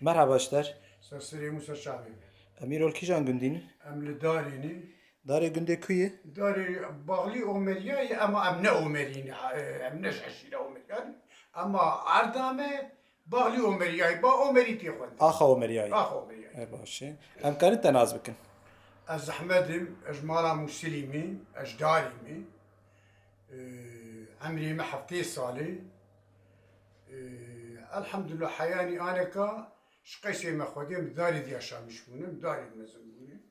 Merhaba arkadaşlar. Serseri Musa Şabi. Emir Olkijan gündini. Emli darini. Darı günde kuyu. Dari bağlı Ömeriyayı ama emne Ömeriyini. Emne şaşıyla Ömeriyani. Ama Ardame bağlı Ömeriyayı. Ba Ömeri tiyekon. Aha Ömeriyayı. Ah Ömeriyayı. E başı. Em kanıt tenaz bikin. Az Ahmedim, az mala Muslimi, az darimi. Emrimi haftı sali. Elhamdülillah hayani aneka. Şkayse mekhudim dari yaşamış bunum. Dari mezun bunum.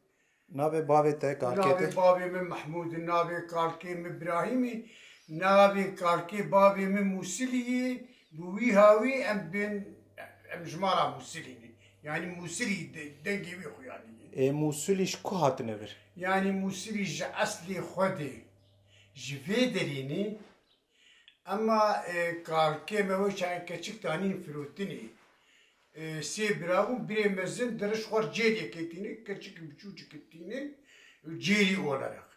Nabe babete kalkete. Nabi babim Mahmud, nabi kalkim İbrahim'i, nabi kalki babim Musili'yi, bu vihavi em jmara Musili'ni. Yani Musili dengi bir yani. Musul iş ku hatine ver. Yani Musili asli khodi, jvederini ama kalki mevo çay küçük tane frutini. Si bravo bir mezun ders var cedi ketini küçük bir çocuk ketini cedi olarak.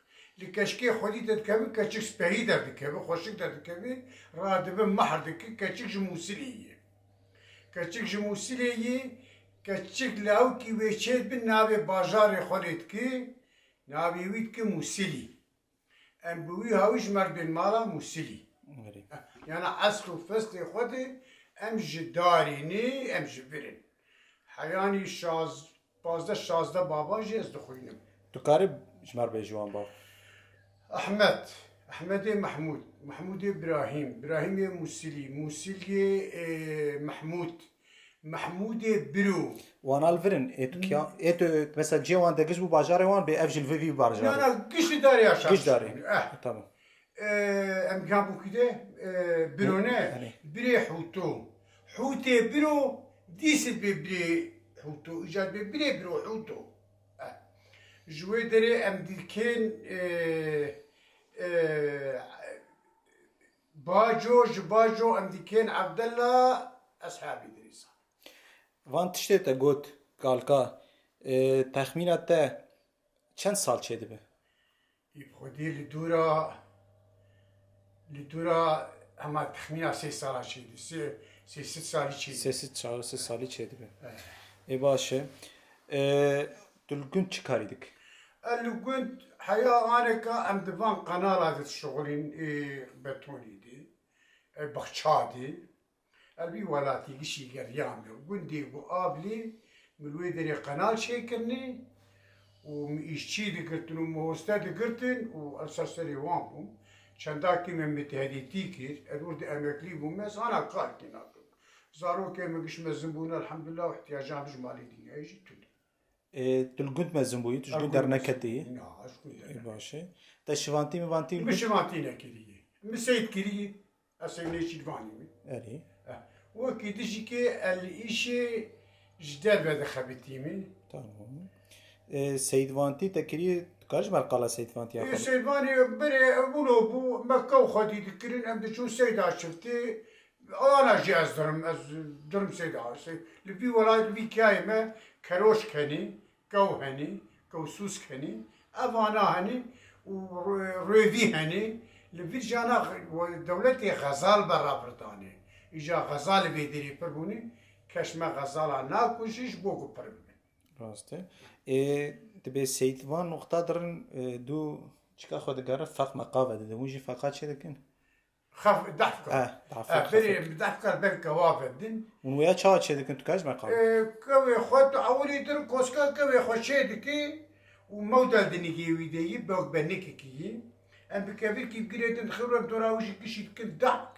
Likeşke xodi dedikemi küçük spehi dedikemi hoşuk dedikemi radebe mahrdaki küçük musiliyi. Küçük musiliyi küçük lavki ve çed bin navi bajarı xolid ki navi vit ki musili. Em bu haviş merdin mala musili. Yani aslu fasli xodi ام جدارینی ام جبرین حیانی شازده بابا جز دخوینم Tu karı jmar be juan bab. احمد محمود ابراهیم موسیلی محمود برو Wan alverin mesela civan da giz bu bajarı wan be evjil vivi bajarı. Yani kişi dari aşağı. Giz dari. Tamam. ام كان كده برو نه بري حوتي برو ديس بري حوتو اجاد بري برو حوتو جوي دري ام ديكين باجو ام ديكين عبد الله اصحابي دريسا Van tişte te got kalka tahminat te çend sal çedi be? يبخدي لدورا اما تخمينها 6 سال شيء 6 سال شيء Sesi çağrısı sali çedi be. Başı. Dülgün çıkarıydık. اللي كنت حياة أنا كأم دفان قناة الشغلين بتوني دي بخشادي أبي ولاتي قشي قريامي وقندي وقابلي من ويدري قناة شيكرني وإيشتي دقرتن ومهوستا دقرتن وأساسري وانبهم چنداکی من متحدیتی کرد ارورد امکلی بومس انا کار کنارم زارو که مگش مزنبون الحمدلله و احتیاجام جمالی دیگه ایجی تونی Dülgün mezun buyu, dülgün derneketi. نه اشکون Başı. Te şivanti mi vanti? مشوانتی نکریه مسید کریه اصلا نیچی دوانی می Eri. و کی دیجی که الیشه جدال بده خبیتیمی Tamam. Seyit vanti te kiri kaç merkala Seyit vanti yapalım? سیدوانی بره بولو بو مکه و خودی دکرین ام دچو سید شفتی انا جی از درم سید آسی لبی ولای لبی کایمه کروش کنی کو هنی کو سوس کنی اوانا هنی و روی هنی لبی جانا دولتی غزال برابردانی ایجا غزال بیدری پربونی کشمه غزال ناکوشیش بوگو پربونی Rastı. Tabi Seyit van noktadırın du çıka xodigara faq maqava dedi. Muji faqat şey dekin. خف دحكة بري دحكة بين كوافد دين Unuya çağa şey dekin tukaj maqava. كوي خد أولي در كوسكا كوي خشيد كي ومودل دنيكي ويدي بوك بنيكي كي أم بكبير كي بقريت خبرة دراوشي كشيد كن دحك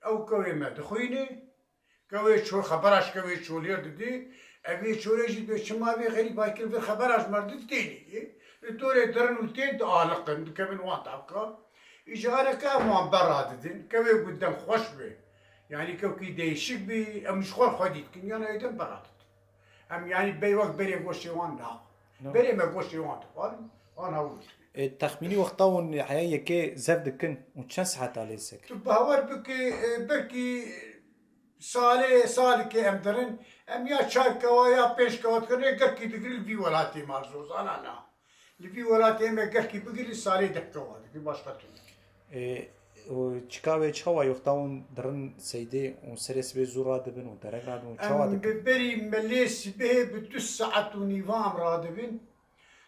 أو كوي ما دخويني كوي شو خبراش كوي شو لير دي أبي شو رجيت بشما بي غريب باكل في خبراش مرد تاني الدورة درن وتين تعلقن كمان وان تعبكا إجارة كمان براد دين كوي قدام خوش بي يعني كوكي ديشك بي مش خور خديت كن يعني ايدن براد أم يعني بي وقت بري قوشي وان لا بري ما قوشي وان تقال أنا أقول Tahmini وقتاون حياة ki zev dekin. U çen saat aleyhisek. تبهور بكي سالي كي أم درن أم يا شاي كوا يا بيش كوا تكرني كركي تقول في ولاتي مارزوز أنا اللي في ولاتي ما كركي بقول سالي دكوا كي باش قتل چیکاوی چاوا یختاون درن سیده اون سرس به زورا دبن و درک راد و چاوا ام دک ببري مليس به بدو ساعة ونيفام رادبين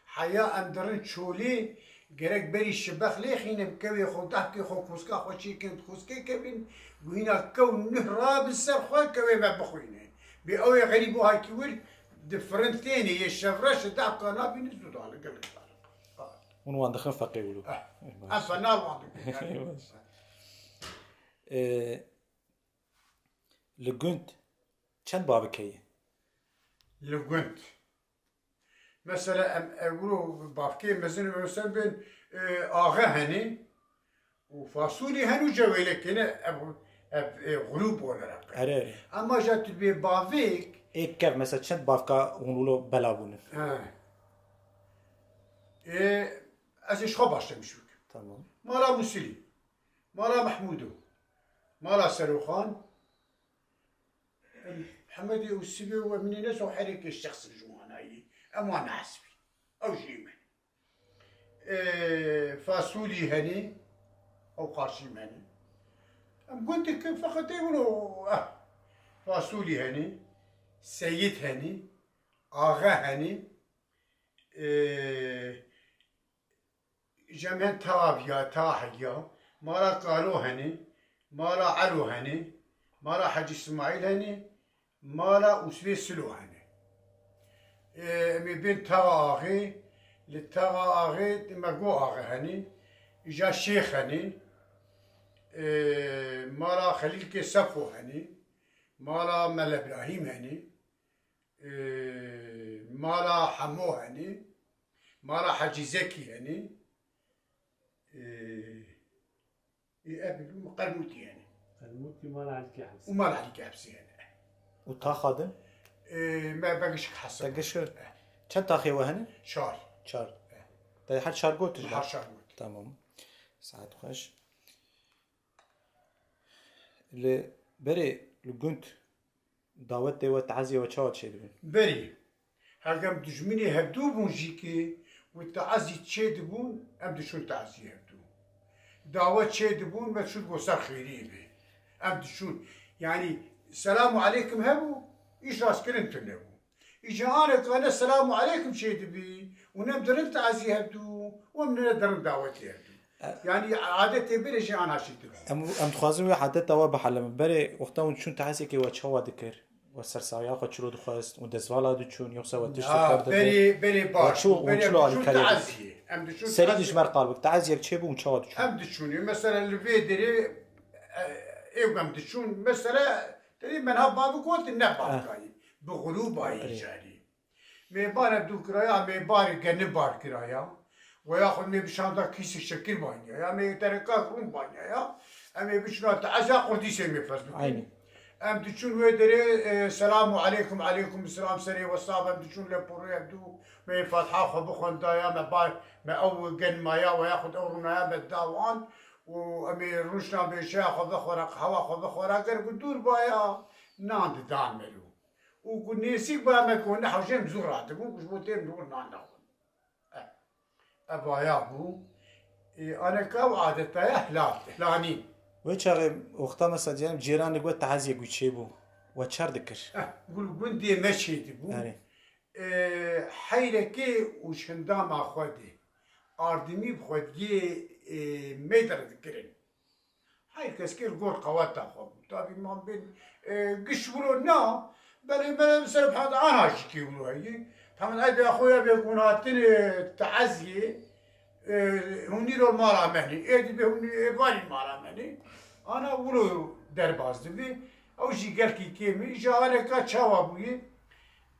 حياة اندرن شولي جرك بري الشباخ ليه خينا بكوي خو تحكي خو خوسكا خو شي كنت خوسكي كبين وهنا كون نهراب السر خو كوي ما بخوينه بأوي غريب هاي كوير دفرنتين هي الشفرش دعب قنابي نزود على قلب اون وان دخل فقي ولو أفنال وعندك لگوند چند بابکیه لقنت مثلا اقولوا بافكي مثلا بين اغا هني وفاصولي هنو جويلك هنا غلوب ولا رقم اره اما جات بي بافيك ایک کف مثلا چند بافکا اون ولو بلابونه ازش خو باشته مشوك تمام مالا مسلي مالا محمودو مالا سروخان محمد والسبي ومن الناس وحرك الشخص الجواناي اما انا حسبي او جيمن فاصولي هني او قاشم هني ام قلت لك فقط يقولوا فاصولي هني سيد هني اغا هني جمعن ترابيا تاحيا مالا قالو هني مالا علو هني مالا حج اسماعيل هني مالا اسبي سلو هني مي بين تاغي للتاغي مقو اغي هني جا شيخ هني مالا خليل كي صفو هني مالا مال ابراهيم هني مالا حمو هني مالا حجي زكي هني يقابل قرموتي يعني الموتي مال عليك حبس ومال عليك حبسي يعني و تا خادم ما باقيش حسب دقشر چند تاخي وهن شهر چار ده حد شهر قلت نهار شهر قلت تمام ساعت خوش ل بري لگوند دعوت دي وتعزي وچاوت شي دبن بري هاقام دجمني هبدو بون جيكي والتعزي تشيد بون ام دشون تعزي هبدو دعوت تشيد بون ما تشوف وصار خيري به ام دشون يعني السلام عليكم هبو ايش راس كرنت نبو اجا انا السلام عليكم شيد بي ونم درن تعزي هبدو ومن درن دعوتي هبدو يعني عادتي بريش انا شيد ام تخوازم وي حدت دوا بحلم بري وقتا اون چون تعزي كي وچاوا دكر وسرساويا خو چلو دخواست و دزوالا دو چون يوسا وتش تكرد بري باش وشو على الكريم تعزي ام دشون سريد يشمر قلبك تعزي يك چيبو وچاوا دو ام دشون مثلا الفيدري ايوم دشون مثلا تقريبا هبا بكوت النبع كاي بغلوب هاي جاري ميبار بدو كرايا ميبار جنب بار كرايا وياخذ مي بشانتا كيس الشكل بانيا يا مي تركا كروم بانيا يا امي بشنا تعزا قردي سيمي فاس عيني ام تشون ويدري السلام عليكم عليكم السلام سري والصاب ام تشون لبوري يبدو مي فاتحه خو بخون دايا ما باي ما اول جن ما يا وياخذ اورنا يا بالداوان وامي روشنا بيشا خو بخورق هوا خو بخورق قدور بايا ناند داملو وقنيسيك بقى ما كنا حوشين بزورات مو بوتين دور نانا ابا يا بو انا كاو عادتها هلاني وچاغ وقتا مثلا جيران جيران لگو تعزي گو چيبو وچار دكر قول قندي مشيت بو يعني حيركي وشندام اخودي اردمي بخودي متر ذكرن هاي كسكير قول قوات اخو طبي ما بين قش نا بل سرب هذا انا شكي ولو هي محمد عيد اخويا بيكون هاتني تعزي هوني رو مارا مهني ايدي بهوني بالي مارا مهني انا ولو درباز دبي او جي قال كي كيمي جا كا تشاوا بوي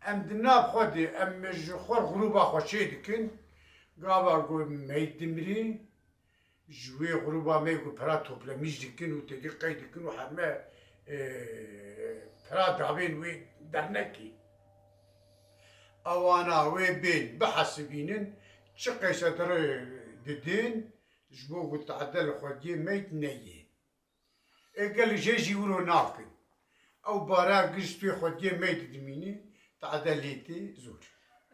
ام دنا بخدي ام جخور غروبا خوشي دكن قابا قو ميت دمري جوي غروبا ميقو برا توبلا ميج دكن وتدي قيد دكن وحما برا دابين وي درنكي اوانا وي بين بحسبينن شقي ستر ددين جبو قلت عدل خدي ميت نيي قال جيجي ولو ناقن او بارا قشت في خدي ميت دميني تعدليتي زور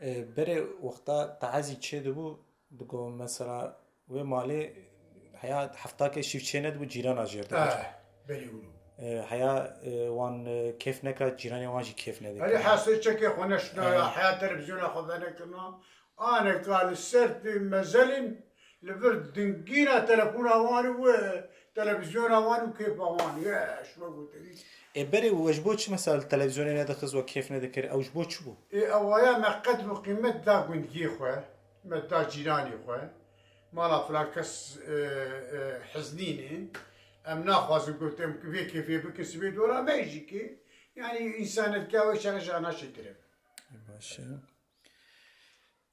بري وقتا تعزي چه دبو دگو مثلا و مالي حيا حفتاك شيف شيند وجيران اجير بلي ولو حيا وان كيف نكرا جيران واجي كيف ندك هذه حاسه شكي خونا شنو حياه تلفزيون اخذنا كنا انا قال السرت مازال لبرد دنقينا تلفون اواني وتلفزيون اواني وكيف اواني يا شنو قلت لك بري وجبوش مثلا التلفزيون ندخز وكيف ندكر او جبوش شو اويا ما قدر قيمه دا قندقي خويا ما دا جيراني خويا مالا فلاكس حزنيني ام ناخذ قلت لهم كيف بكسبي دورا ما يجيكي يعني انسان الكاوي شغل انا شتري باشه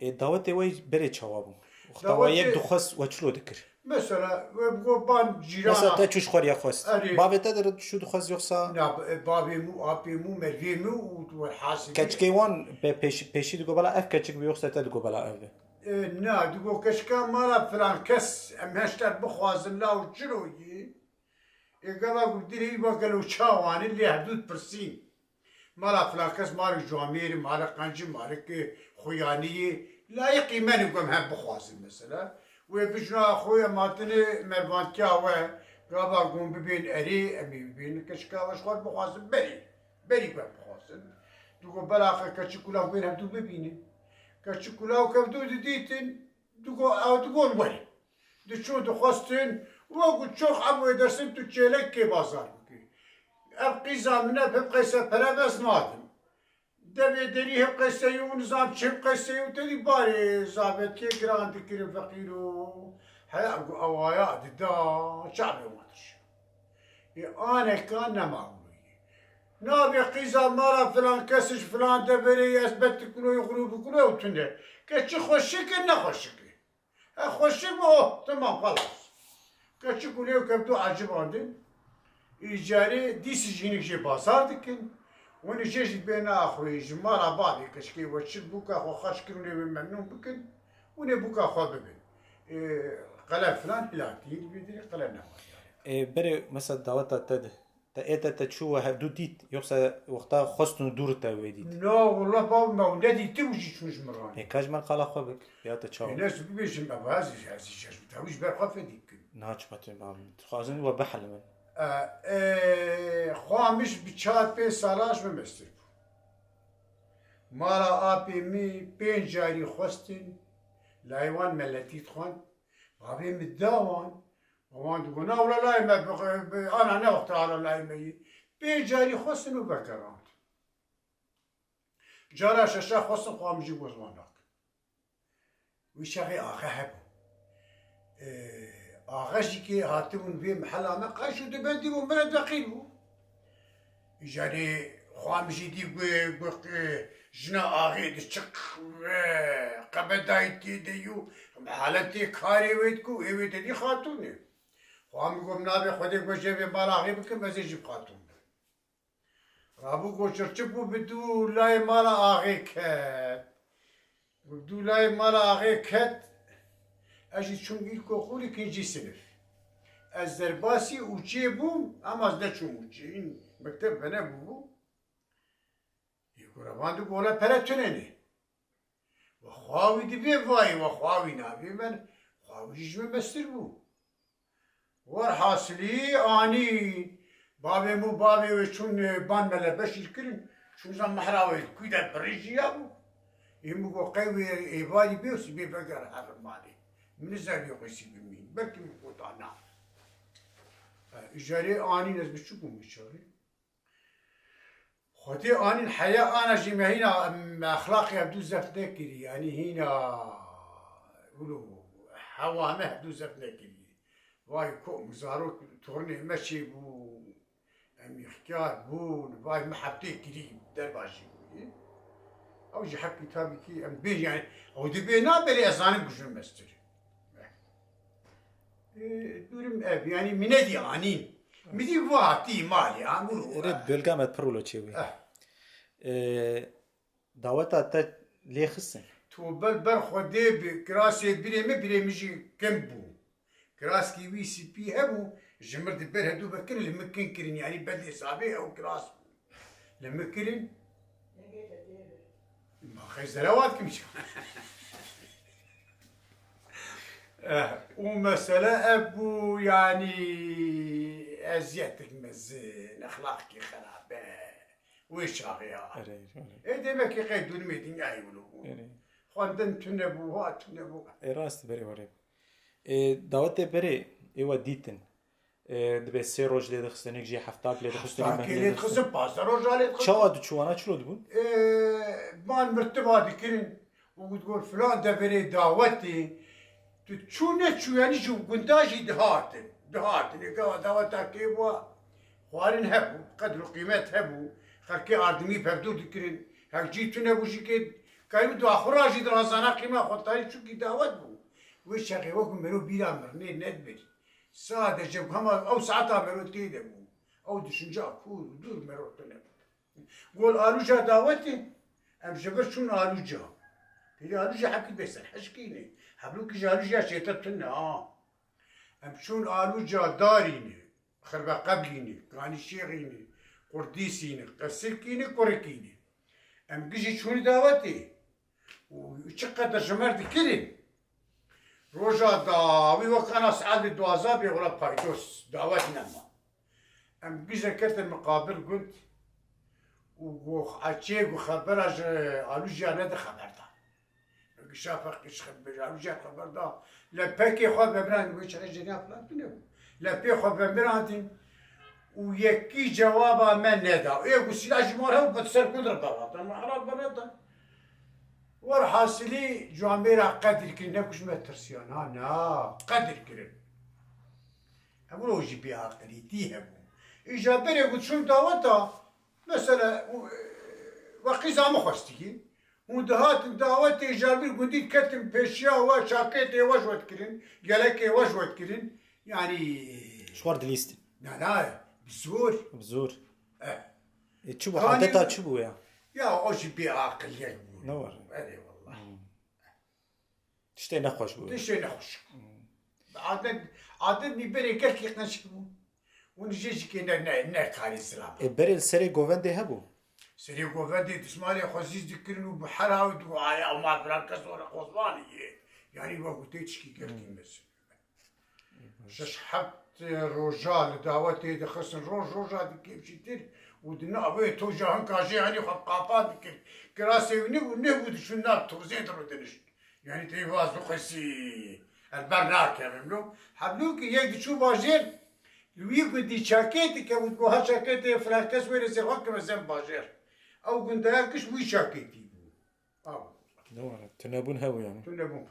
دعوت وي بري جوابو وخطاويك دخس وشلو ذكر مثلا بان جيران مثلا تشوش خور يا خوست بابي تدر شو دخس يخصا لا بابي مو ابي مو مرفي مو وحاسب كاتشكيوان بيشي دغو بلا اف كاتشك بيخصا تدغو بلا اف نا دغو كشكا مالا فلان كس ام هشتر بخوازن لا وجروي يقال قلت لي وقالوا شاوان اللي حدود برسين مالا فلان كس مالك جوامير مالك قنجي مالك خويانيه لا يقيمن يقوم هم بخوازن مثلا وبجنا خويا ماتني مرفان كاوه قابا قوم ببين اري امي ببين كشكا وشخور بخوازن بري قوم بخوازن دوغو بلاخه كشكولا بين هم دو ببيني كشكولا وكبدو ديتن دوغو او دوغو وين دو شو دخواستن وقلت شوخ عمو يدرسن تجيلك كي بازار بكي ابقي زامنه ببقي سفره بس نادم دبي دري هبقي سيو نظام شبقي سيو تدي باري زابت كي جراند كريم فقيرو حيا اوايا دا شعبي وماتش انا كان نماوي نابي قيزا مرة فلان كسش فلان دبري اثبت كلو يغلو بكلو وتنده كتش خوشك نخوشك خوشك تمام خلاص كتش كلو كبتو عجب عندن إيجاري ديس جينك جي بازار دكن ونجيش بين أخوي جمارة بعضي كشكي وشد بوكا خو خاشكروني ممنون بكن وني بوكا خو ببن قلم فلان بلاتي بيدري قلم نهار بري مثلا دعوتا تد تأتى تشوه هدو ديت يوصل وقتها خصتن دور تاويديت لا والله باب مولدي توجي شوش مراني كاج من قال أخوك يا تشاو الناس بيش مبازي هذي شاش بتاويش بخاف ديك ناچ باتم خازن وبحل من خامش بچات پی سالاش بمستر مارا آبی می پین جاری خواستین لایوان ملتی خوان آبی مداوان وان دونا ولا لاي ما انا نوقت على لاي مي پین جاری خواستین و بکراند جارا ششا خواستن خامجی گوزمانک وشاقي آخه هبو آغاشي كي هاتمون في محل ما قاشو دبندي ومرد دقيلو يعني خوامجي دي جنا آغي دي شق قبدايتي ديو حالتي كاري ويتكو ايويت دي خاتوني خوامي قوم نابي خودي قوشي في مال آغي بكم مزيجي بخاتون رابو قوشرچبو بدو لاي مال آغي كت بدو لاي مال آغي كت اجي چونگی کوخولی کنجی سنف از درباسی اوچه بوم اما از نچون اوچه این مکتب بنا بو یکورابان دو گولا پرتوننه و خواهی دی بی وای و خواهی نابی من خواهی جمع مستر بو ور حاصلی آنی بابی مو بابی و چون بان ملا بشیر کرن چون زن محراوی کوی در پریجی بو این مگو قیوی ایوانی بیوسی بی بگر حرم مالی من زاوية قيسي بمين بركي مقوط عنا إجاري آني ناس بشوكم إجاري خدي آني الحياة أنا جيما هنا أخلاقي أبدو زفت نكري يعني هنا قولوا حوامه أبدو زفت نكري واي كو مزارو تورني مشي بو أمي اختيار بو واي محبتي كري درباشي أو جي حق كتابي كي أم بين يعني أو دي بينا بري أزاني بجن مستر دورم اب يعني مندي عنين مدي واتي مالي عمرو رد بلغامت برولو تشوي دعوتا تا ليه خصن تو بل خودي بكراسي بريمجي كمبو كراس كي وي سي بي هبو جمرد بر هدو بكن المكن كرين يعني بدي صابي او كراس لما كرين ما خزروات كمش ومسألة أبو يعني أزيتك مزين أخلاقك خرابة ويش غيار إيه ديما كي قيدون ميدين يقولوا خواندن تنبو ها تنبو راست بري وري دعوت بري ايوا ديتن دبي سي روج لي دخستنك جي حفتاك لي دخستني تاكي لي تخزن باس روج علي تخزن شواد تشوانا شلو دبون مان مرتبة ذكرين وتقول فلان ده بري دعوتي تشونه شو يعني شو قنتاجي دهاتن يقول دعوتك كيبوا خوارن هبو قدر قيمات هبو خلكي آدمی پردو دکرین هک جیتو نبوشی که کایم دو آخراجی در هزانه قیمه خودتایی چون کی دعوت بو و شقی وکم مرو بیرا مرنه ندبر ساده جب هم او ساعتا مرو تیده بو او دشنجا کور دور مرو تنه قول آلوجا دعوتی ام جبر چون آلوجا تیلی آلوجا حکی بسر حشکینه حبلو که آلوجا شیطت تنه ام چون آلوجا دارینه خربا قبلینه کانی شیغینه قرديسيني قسلكيني كوريكيني ام جيجي شوني دعوتي وشقة جمرت كلين روجا داوي وكان سعاد الدوازا بيغلا بايدوس دعوتي نما ام جيجي كرت المقابل قلت وعشيق وخبرج علوجي انا ده خبرتا شافق ايش خبر علوجي خبر دا لا باكي خو ببراند ويش رجع فلان لا بي خو ببراند ويكي جوابا من ندا ايه وسيلا جمهورها وبتسر قدرة بابا ما حرام بناتا ورحاسلي جواميرا قدر كنا كش ما ترسيان نا قدر كرن اقول وجي بيها قريتيها اجا بري قلت شو دعوتها مثلا وقيزا مخوستي ودهات دعوتي جابير قديت كتم بيشيا وشاكيتي وجوت كرن قالك وجوت كرن يعني شوار دليست لا بزور تشبو حدتها تشبو يا اوجي بعقل يا نور اي والله تشتي نخوش بو تشتي نخوش عددني بري كلكي قنشكو ونجيش كي نكاري السلام بري السري غوفندي هبو سري غوفندي تسمالي خوزيز دكرنو بحرها ودعايا او ما فلان كسور خوزباني يعني وقت تشكي كلكي مس شش حب روجال دعوتي دخسن روجا كيف شتير ودنا ابي توجا هنكاجي يعني خطقافات كراسي ونبود شو ناب توزين تردنش يعني تيواز لقسي البرناك يعملوا حبلوك يجي شو باجير لوي بدي شاكيتي كود بوها شاكيتي فرانكس وين زي مثلا باجير او قنداكش وي شاكيتي نور تنابون هو يعني تنابون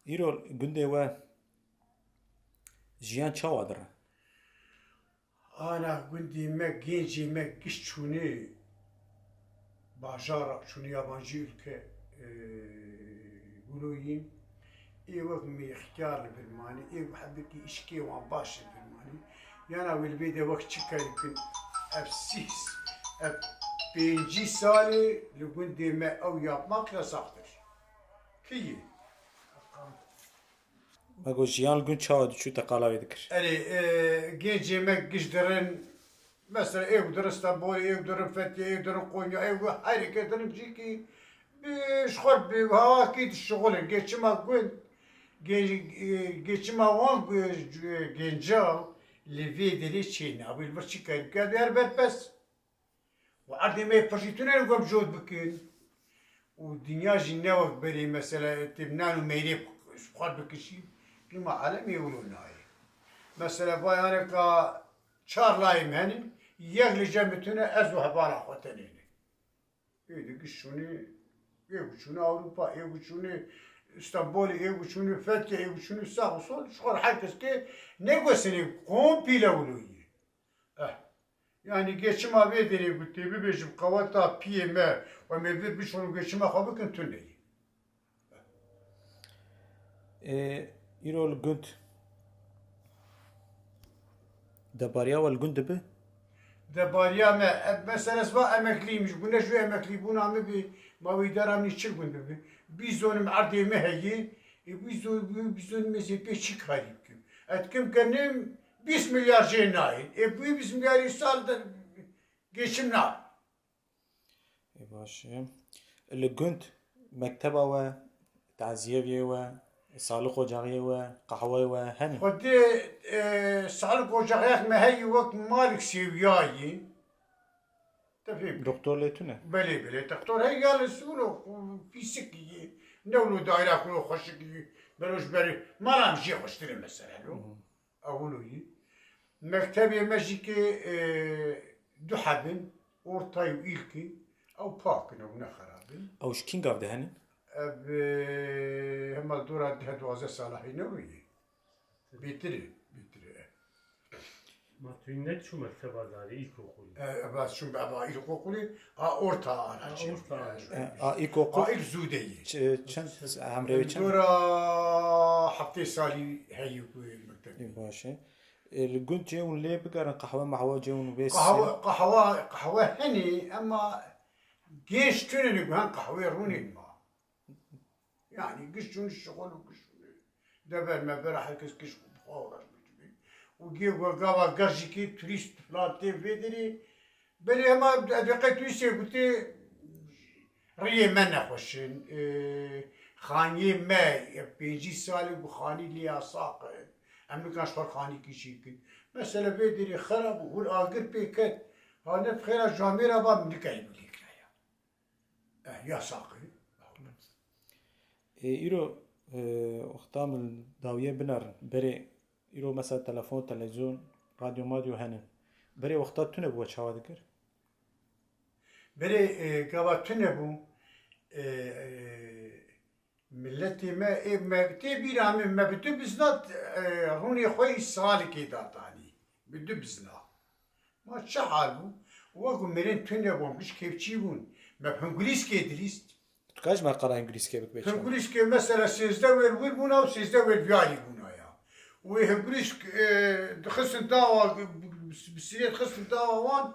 ایرو گنده و جیان چه وادره؟ أنا قندي ما جينجي ما قشتوني باجارة شوني يابانجي لك قولوين إيه وقت مي اختيار البرماني إيه بحبكي إشكي وان باش البرماني يانا والبيدي وقت شكا يمكن أبسيس أب بينجي سالي لقندي ما أو يابماك لا ساختر كي ما قول جيان الجن شاد شو تقالاوي ذكر أري جينجي ما قشدرن مثلا إيه قدر اسطنبول إيه قدر فتح إيه قدر قونيا إيه هاي قدر نجيكي بشخور بهواكي الشغل جيتش ما قول جيتش ما وان جينجال لفيدي ليشينا أبي البرشي كان كذا بس وعندي ما يفرشيتونا نقوم جود بكين ودنيا جناوك بري مثلا تبنان وميري شخور بكشي كما عالم يقولون هاي مثلا بايانا كا چار لايم هني يغلي جنبتنا ازو هبالا خوتنين ايه قشوني ايه قشوني اوروبا ايه قشوني اسطنبول ايه قشوني فتح ايه قشوني ساق وصول شخور حركس كي نيغوسني كومبيلا ولوي يعني geçima bedeli bu tebi beşim kavata piyeme ve mevcut bir şunu geçima kabı kentünneyi. إيرو الجند دباريا والجند به دباريا ما مثلا سواء أمكلي مش قلنا شو أمكلي بونا عم بي ما ويدار عم يشيل جند به بيزون معرضي ما هي بيزون مزي بيشيك هاي أتكلم كنم 20 milyar جناين إبوي 20 milyar سال ده geçimler. باشه الجند مكتبه و تعزیه و سالق و جاغیه و قهوه و هنی خودی سالق و جاغیه مهی وقت مالک سیویایی تفهم دکتر لیتونه بله دکتر هی گال سولو فیزیکی نولو دایره کلو خوشکی بروش بری مالم جی خوشتری مثلا لو اولویی مکتبی مجی که دو حبن ortay و ilki او پاکن او نخرابن اوش کین گاف ده هنی اب هما دورا ده 12 ساله نوری بیتری ما توی نت شو مکتب داری ilkokul. بس شو بابا ilkokuli orta araç ilkokul ilk zudeyi چند همراه چند دورا هفته سالی هیو مکتبی باشه الجون جيون ليه بقرن قهوة محوة جيون بس قهوه هني اما جيش توني نقول قهوه روني ما يعني قشون الشغل وقشون دبر ما برح كش بخورة وجي وقاوا قرجي كي توريست فلاتي فيدري بلي ما دقيت ويسي قلت ريه منا خوشن خانيه ما بيجي سالي بخاني لي ساقط امریکاش خانی کشی کن مثلا بدری خراب و هر آگر پیکت هانت خیلی جامعه را با ملکایی بلی کریا یا ساقی ایرو اختام داویه بنر بری ایرو مثلا تلفن تلویزیون رادیو مادیو هنن بری وقتا تونه بو چاوا دکر بری گاوا تونه بو ملتي ما بتبيرا ما بدو بزنات هوني خوي سالكي داتاني بدو بزنا ما تشحالو وقو مرين تونيا بوم مش كيف تشيبون ما بهنجليس كي دريست تكاش ما قرا انجليز كيف بيتش هنجليس كي مثلا سيزدوير ويربونا وسيزدوير فيالي بونا يا وهنجليس خص الدواء بسيريت خص الدواء وان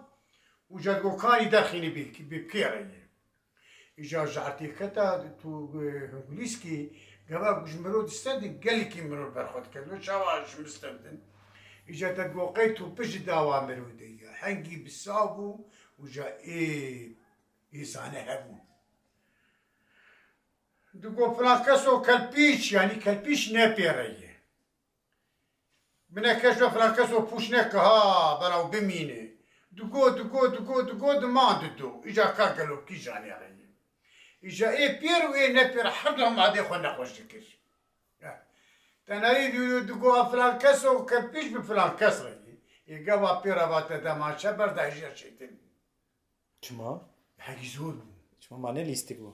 وجاكو كاني داخلي بكيري إجا جعتي كتا تو هنجليسكي قبل جمرود استند قال لك مرود برخد كذا شواش مستندن إجا تقوقيت وبش دوا مرودية حنجي بالصابو وجا إيسانة هبون دقو فرانكسو كالبيش يعني كالبيش نابيرية من كشف فرانكسو بوش نكها براو بمينه دقو دمان دو إجا كاكلو كي جاني عليه إجا بير نبير حدهم عادي خونا خوش دكر تناري دقو فلان كسو كالبيش بفلان كسر يقابا بيرا باتا دما شبر داجير شيتن چما حقي زور چما معنی لیستی بو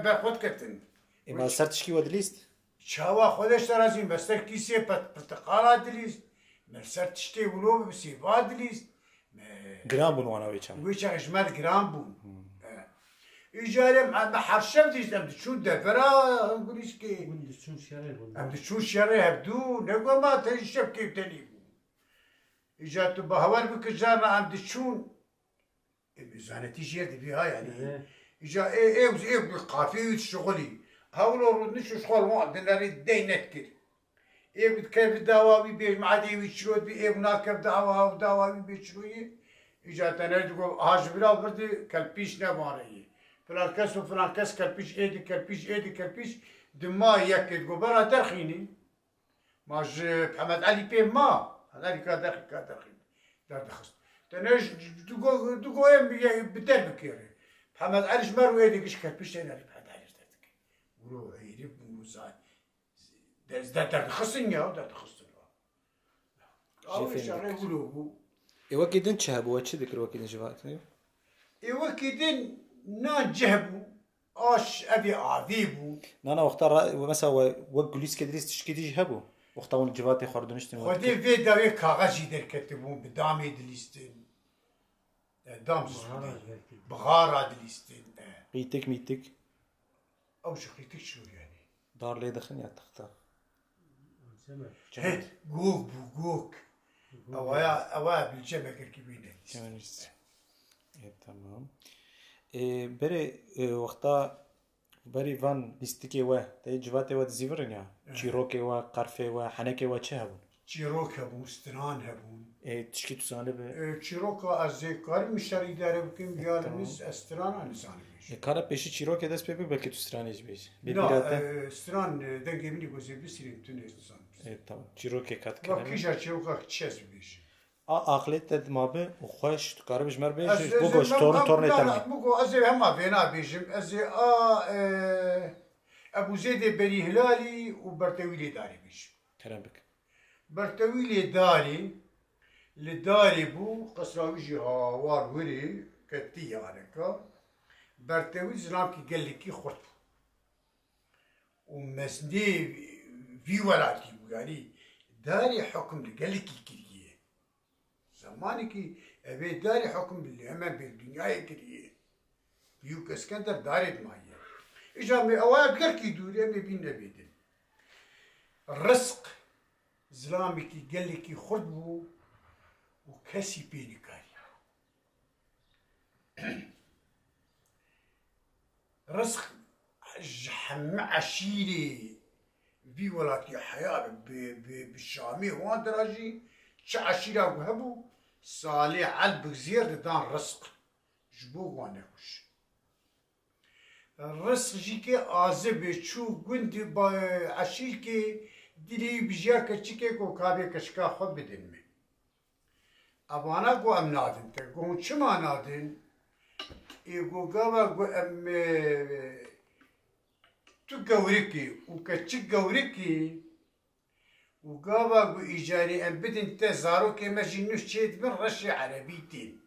بخود كتن ما سرتش کی ود لیست شاوا خودش ترازين بستر كيسي برتقالات ليست مرسر تشتي ولو بسيباد ليست گرام بون وانا ويچم ويش اجمال جرام بون إجارة مع حرشم ديش أم تشون دفرا نقوليش كي Şun şeref oldu. أم تشون شري هبدو نقول ما تشوف كيف تاني إجا تبهوار بكجارنا أم تشون ميزانة تيجي فيها يعني إجا إيه بالقافية شغلي هاولو ردنش شغل واحد ناري دينت كده إيه بتكيف دواوي بيج معدي ويشرود بي إيه مناكب دواوي بيشروي إجا تنادي تقول هاج بلا بردي كالبيش نباري فلان كس كالبيش إيدي دما يكيد قبرة درخيني ماج محمد علي بيه ما هذا كدرخين دار دخست تناج دقو إيه بدل بكيري محمد علي جمر وإيدي كش كالبيش تاني محمد علي جدك ولو هيري بموزاي دار دخستن يا دار دخستن أول شغلة يقولوا وكيدن شهبوا وش ذكر وكيدن جوات وكيدن ناجهبوا اش ابي عذيبو نانا وقتا مثلا وقليس كدريس تشكي جهبوا وقتا ون جوات خردنشتن خدي في داوي كاغاجي در كتبون بدامي دليستين دام بغارة دليستين قيتك ميتك او شقيتك شو يعني دار لي دخلني على التخته هيت قوك بوقوك أوايا بالجمع كركبينة تمام بري وقتا بري فان ليستيكي وا تاي جواتي وا زيفرن يا تشيروكي وا قرفي وا حنكي وا چه هبون تشيروك هبون ستران هبون تشكي تسانه به تشيروكا از کاری مشتری داره بکیم بیارمیز استران انسانی کارا پیشی چیرو که دست ببی بلکه تو استرانیش بیش نا استران دنگی منی گوزه بسیریم تو نیستان tamam چیرو که کات و کنه کیجا چیروکا چیز بیش عقلت تد مابه و خوش تو کاربش مر بیش بگوش تورن ترمی بگو از هما بينا بيجم از ابو زيد بني هلالي وبرتويلي داري بيش کرم بک برتويلي داري لداري بو قصراويجي هاوار وري كتي هانكا برتوي زناكي قال لك خرط ومسني في ولاتي يعني داري حكم قال لك كريه زمانك ابي داري حكم اللي اما بالدنيا كريه يوك اسكندر داري مايا اجا مي اواب كركي دوري امي بين نبيدن الرزق زلامي كي قال لك خربو وكسي بيني كاري رزق جحم عشيري في ولاتي حياة بالشامي وان دراجي عشيرة وهبو صالح علب زير دان رزق جبو وانكوش الرزق جيكي آزب شو قندي با عشيركي دلي بجيار كتشيكي كو كابي كشكا خود بدن مي أبانا كو أم نادن تقول شما نادن إيقو قاوا كو أم تو قوريكي وكتشك قوريكي وقاوا كو إيجاري أم بدن تزارو كي ماشي نشيد من رشي عربيتين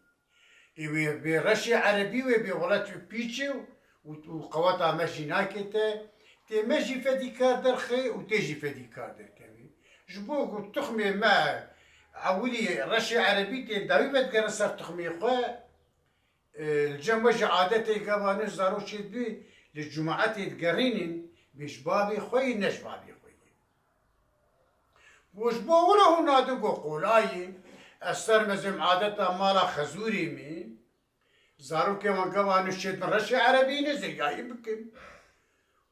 إيوي برشي عربي وبي غلط بيتشي وقواتا ماشي ناكتا تي ماشي فدي كادر خي وتيجي فدي كادر كمي جبوك تخمي ما عولي رشي عربيتين داوي بدقر صار تخمي خو الجمج عادتي قبا نزارو شيد بي للجمعات يتقرينين بيش بابي خوي نش بابي خوي وجبو ولا هو نادقو قولاي أستر مزم عادتا مالا خزوري مي زارو كمان قبا نشيد من رشي عربي نزل جاي بكم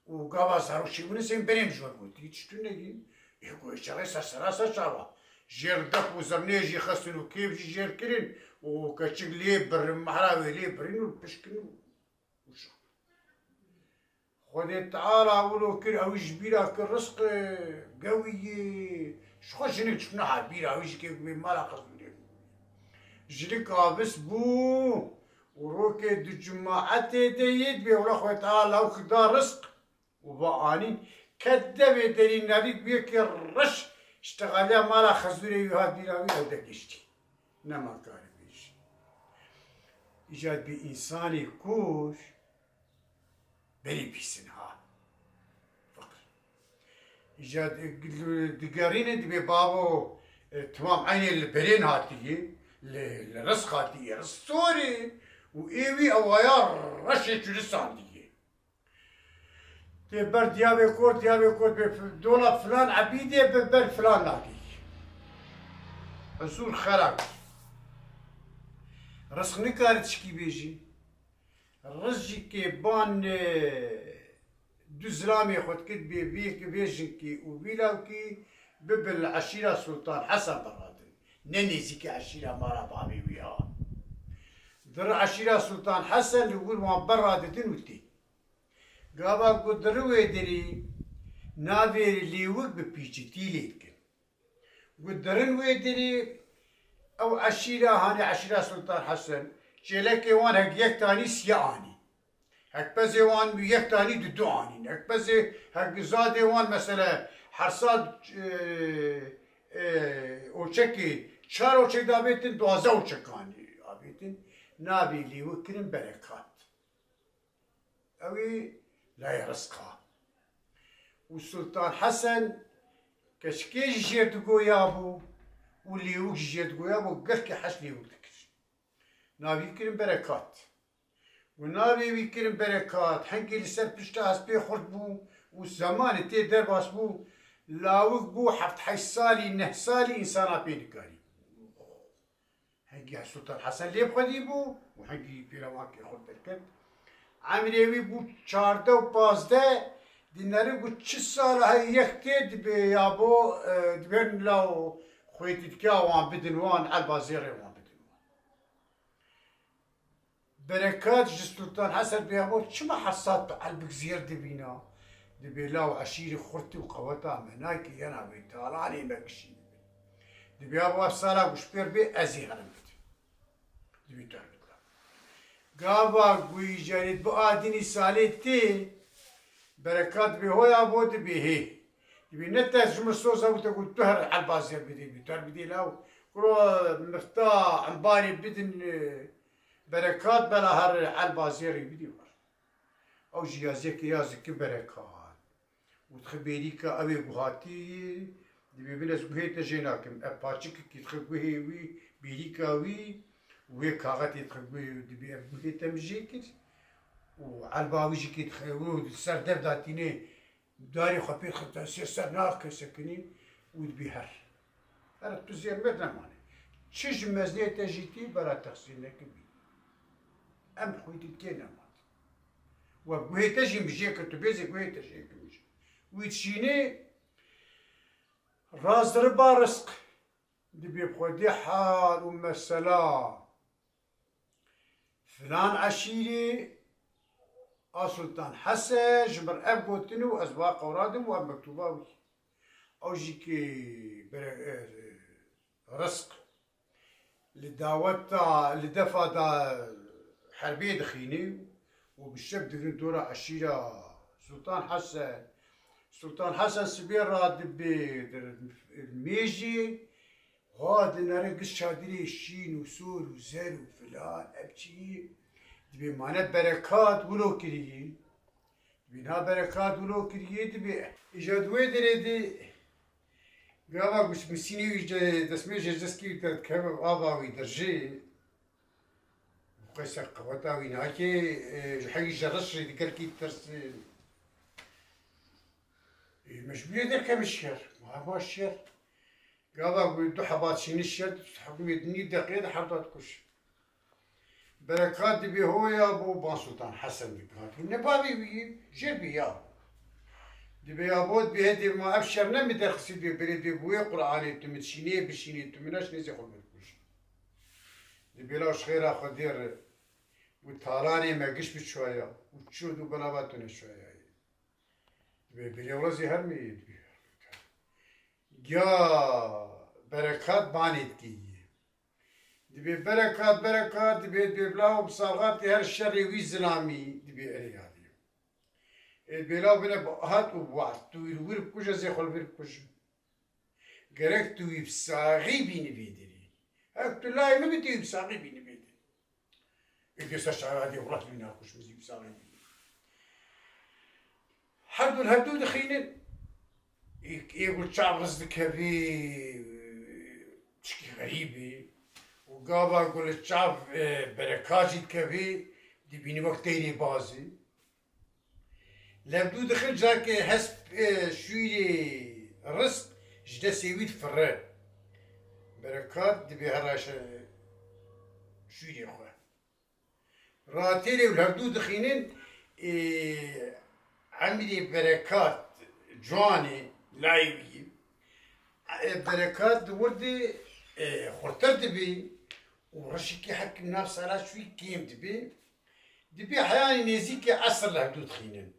وقبا زارو شي ونسين بريم جور بودي تشتو نجي يقول شغي سراسا شابا جير دك وزرنيجي خسنو كيف جير كرين وكتشك ليه بر محراوي ليه برين وبشكنو وشو خذ تعالى ولو كل او جبيرا كالرزق قوي شخو شنو شفنا بيرا ويجي كيف مالا خسنو جلك بس بو وروكي دي جماعتي ديت بي ولا خو تعالى وخدا رزق وبقانين كذب دليل نبيك بيك الرش اشتغل يا مالا خزوري يهاد بيراوي او دقشتي نما كاربيش ايجاد بإنساني كوش بلي بيسنها فقر ايجاد دقارين دي بابو تمام عيني البرين هاتي الرزق هاتي رزق سوري وايوي اويار رشي تلسان دي تبر ديابي كود دولار فلان عبيدي ببر فلان ناقي حصول خرق رزق نكارت شكي بيجي رزقي كيبان دو زلامي خد كد بيك بيجنكي وبيلاوكي ببل عشيرة سلطان حسن برادن نني زيكي عشيرة مارا بامي ويا در عشيرة سلطان حسن يقول ما برادتين وتي قابا قدروا يدري نافير ليوك ببيجتي ليك قدرن ويدري او عشيرة هاني عشيرة سلطان حسن جيلك وان هك يك تاني سياني هك بزي وان يك تاني ددواني هك بزي هك زادي وان مثلا حرصاد اوچكي چار اوچك دابيتن دوازه اوچكاني آبيتن نابي ليوك كرن بركات اوي لا يرزقها والسلطان حسن كشكيج جيتقو يابو واللي يوك جيتقو يابو قلك حش لي وقتكش نابي كرم بركات ونابي بيكرم بركات حنكي لسر بشتاس بي خرد بو والزمان تي درباس بو لاوك بو حفت حي سالي نه سالي انسانا بينكاري حنكي السلطان حسن ليه بخدي بو وحنكي بيرواكي خرد الكت عمريوي بو 14 و 15 ديناري بو 6 سال هاي يختي دبي يابو دبن لو خويتي تكا وان بدن وان على البازيري وان بدن وان بركات السلطان حسن بيابو شما حصات بقلبك زير دبينا دبي لاو عشيري خرتي وقوتا مناكي انا بيطالعني مكشي دبي ابو افسالا وشبير بي ازي هرمت دبي تربت قابا قوي جانيت بو آديني ساليتي بركات بي هو يا ابو دبي هي دبي نتا جمر صوصا وتقول تهر على البازير بدي بيتر بدي لاو كرو مفتاح عمباري بدن بركات بلا هر على البازير بدي ور او جيازيك يازك بركات وتخبيريك ابي بوهاتي دبي بنس بهيت جيناكم اباتشك كي تخبيه وي بيريكا وي وي كاغاتي تخبيه دبي بهيت تمجيك وعلى الباويجي كي تخيو سر دب داتيني داري خبير خطا سر ناك سكنين ودبي هر انا تزير مدنا ماني تشج مزنيه تجيتي برا تغسيلك بي ام خويتي كينا مات وبهي تجي مجيك تبيزك وهي تجيك مجي ويتشيني راز ربا رزق دبي بخودي حال ومسلا فلان عشيري سلطان حسن جبر اب قوتنو ازواق اورادم واب مكتوباوي او جيكي رزق لداوتا لدفا دا حربية دخيني وبالشب دفن دورة عشيرة سلطان حسن سبيرة دبي الميجي هاد نرقص شادري شين وسور وزر وفلان ابتي دبي معنات بركات ولو كريين دبينا بركات ولو كريين دبي اجاد ويدري دي قابا مش مسيني ويجا دسمي جزسكي تتكلم ابا ويدرجي قيس قوتا ويناكي حي جرش ذكر كي ترسل مش بيدر كم الشر ما هو الشر قابا بيدو حبات شين الشر حكمي دني دقيقة حبات كش بركات بي هو يا ابو بان سلطان حسن دكات النبابي بي جربي يا دبي ابود بهدي ما ابشر نم درخسي بي بريدي بوي قراني تمشيني بشيني تمناش نزي خل بالكش دبي لاش خير اخدير وطالاني ما قش بشويه وتشودو بناباتنا شويه دبي بريولازي هرمي دبي يا بركات بانيت كي دبي بركات دبي بلاو بصاغات هر الشر ويزلامي دبي اريادي بلاو بنا هات وبعد توير وير كوجا زي خل وير كوجا قريت توي بصاغي بيني بيدري هاك لا ما بدي بصاغي بيني بيدري إذا سشعر هذه ورات لنا كوش مزيب بصاغي حدو الهدو دخينن يقول شعب غزك هذي تشكي غريبة وقابا يقول الشعب بركاجي كبي دي بيني وقتيني بازي لابدو دخل جاك حسب شوية رزق جدا سيويد فران بركات دي بهراش شوية خواه راتيلي والهبدو دخينين عملي بركات جواني لايوي بركات وردي خرطر دبي ورشكي حق الناس على شوي كيم دبي حياني نزيكي عصر لهبدو دخينين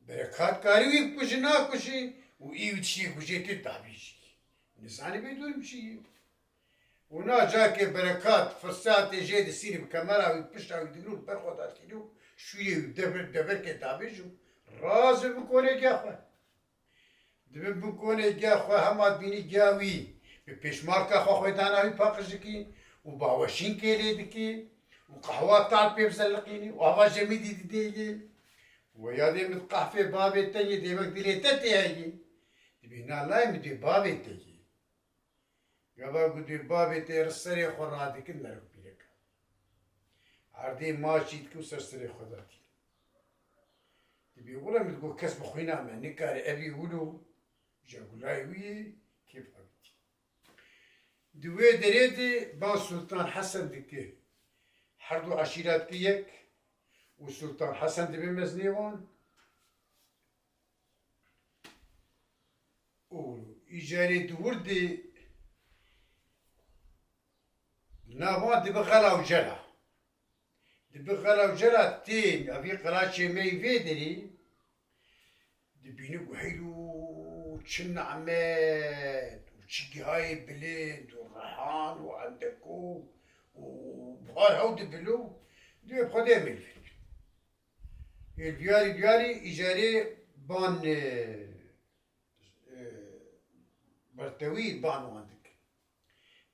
بركات كاريوي كوشنا كوشي وإيو تشي كوشيتي تابيشي نساني بيدور بشي ونا جاكي بركات فرسات جيد السيني بكاميرا ويبشتا ويدقلو برخوطات كيلو شوية دبر كتابيشو راز بكوني جاخوة دبر بكوني جاخوة همات بيني جاوي ببشماركا خو خويتانا وي باقشكي وباوشين كيلي دكي وقهوات طال بيبزلقيني وهوا جميدي ديجي ويادي متقحفي بابي تاني ديمك ديلي تاتي هاي دبينا لا يمدي بابي تاني قبل قدي بابي تي رسري خرادي كنا ربيك عردي ماشي تكو سرسري خداتي تبي ولا متقول كسب خوينا ما نكاري ابي ولو جاكولاي وي كيف ابتي دوي دريتي با سلطان حسن دكي حردو عشيرات كيك والسلطان حسن دبي مزنيوان إيجاري دوردي نابان دبي غلا وجلا دبي غلا وجرات تين أبي قراشي مي فيدري دبيني وحيلو تشن عماد وتشقي هاي بلاد والريحان وعندكو وبهار هود بلو دبي بخدي ملفي الدياري إجاري بان برتوي بان عندك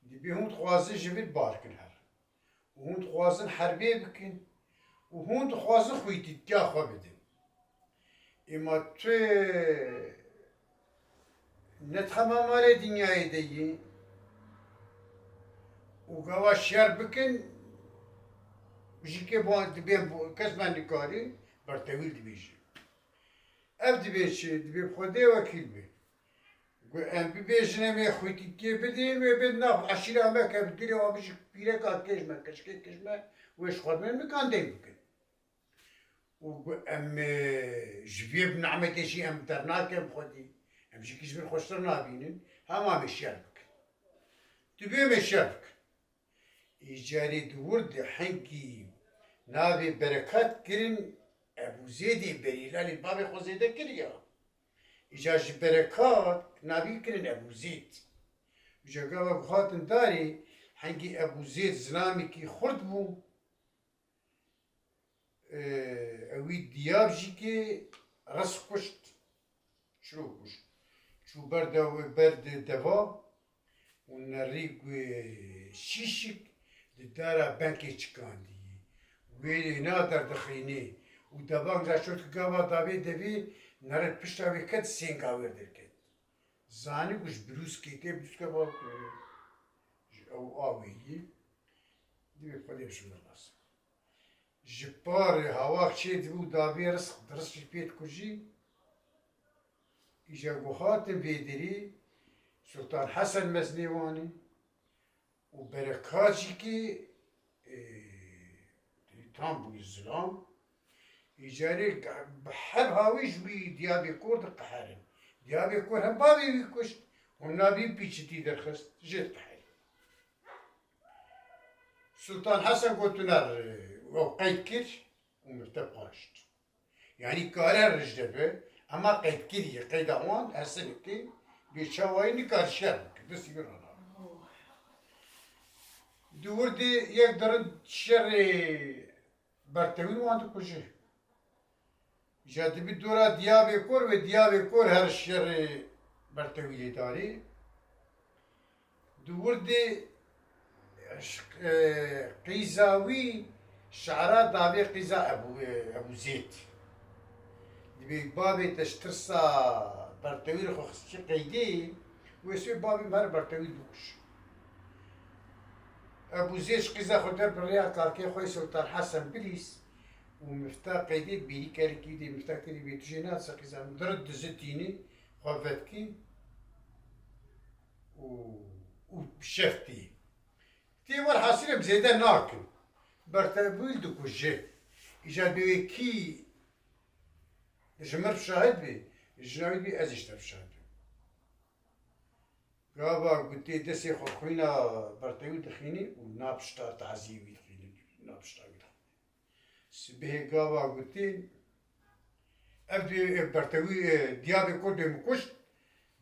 دبي هم تخوازن جبل باركن هر وهم تخوازن حربي بكن وهم تخوازن خويتي تيا خو بدن اما تو نتخمم مال دنياي دي وقوا شر بكن بجيكي بان دبي كسبان دكاري برتوي دبيجي اف دبي بخدي وكيل بي ام بيجنا مي خويتي كي بدين وبدنا عشيره ما كبدري وبيش بيرك كيجما كشما واش خد من مكان ديمك و ام جبيب نعمتي شي ام درناك ام خدي ام شي كيش من خوشترنا بينن هما مشيرك تبي مشيرك ايجاري دورد حنكي نابي بركات كرين ابو زيدي بريلالي بابي خو زيده كريا إجاش بركات نبي كرن أبو زيد إجا قابا بخاتن داري حنكي أبو زيد زلامي كي خرد بو أوي دياب جيكي رس كشت شو كشت شو برد دوا ونريق شيشك دارا بانكي چكاندي ويلي نادر دخيني ودبان جا شوت قابا دابي دبي نرد پشتاوی کد سینگا ورده کد زانی کش بروز کیته بروز که با او آویی دیگه خودی بشم نلاس جپار هوا چه دیو دابی رسخ درست پیت کجی ایجا گوهات بیدری سلطان حسن مزنیوانی و برکاتی که تام بوی زلام إيجاري بحب هاويش بي ديابي كورد قحارن ديابي كور هم بابي بيكشت ونابي بيشتي درخست جيت قحارن سلطان حسن قلت نار وقيد كير ومرتبقاشت يعني كارر رجدبه أما قيد كيري قيد أوان هسنتي بيشاويني كار شرك بس يرانا دوردي يقدر شر برتوين وانتو كوجه جات بدورا ديابي كور وديابي كور هر الشر برتويلي داري دوردي قيزاوي شعرات دابي قيزا ابو زيد دبي بابي تشترسا برتويل خو خصشي قيدي ويسوي بابي مر برتويل دوش ابو زيد قيزا خو در بريا كاركي خوي سلطان حسن بليس ومفتاح قيديت بيلي كاركي دي مفتاح كاري بيتجينات سقيزا درد زتيني خافتكي وشفتي تي ور حاصل بزيادة ناكل برتبويل دو كوجي إجا بي كي جمر بشاهد بي الجناوي بي أزيشتر بشاهد بي قابا قلتي دسي خوخوينا برتبويل دخيني ونابشتار تعزيوي دخيني نابشتار سبه قابا قلتين أبدي برتوي ديابي كودي مكشت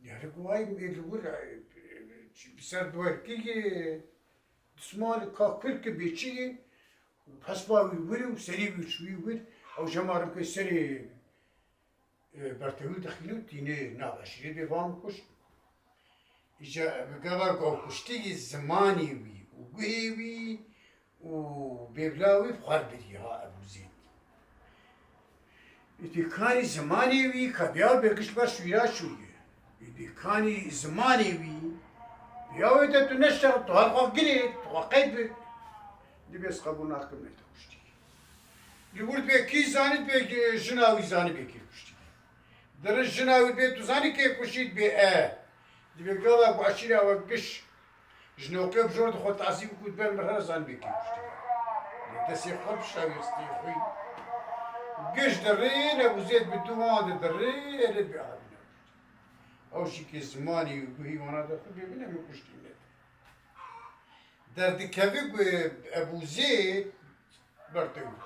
يعني قواي ميلور بسر دوار كي دسمال كاكل كبيتشي وحسبا ويوري وسري وشوي وير أو جمارم كي سري برتوي دخلو تيني نابشري بيفان مكشت إجا بقابا قاو كشتي زماني وي وقوي وي وبيبلاوي بخار بريها أبو زيد إذا كان زماني وي كبيا بيكش باش ويرا شوية إذا كان زماني وي بياو إذا تنشر تهرقا قريت وقيد بك دي بيس قبونا كم نتوشتي يقول بي كي زاني بي جناوي زاني بي كي كشتي در الجناوي بي تزاني كي كشيت بي دي بي قالا بعشيرة وقش جنوقي بجورد خود تعزيب كود بين مرة زان بي كي كشتي دسي خود بشاوي استي خوي قش درين أبو زيد بدوان درين رد بي أو شي كي زماني وهي وانا دخل بيبنا من كشتي در دكابيك أبو زيد برتن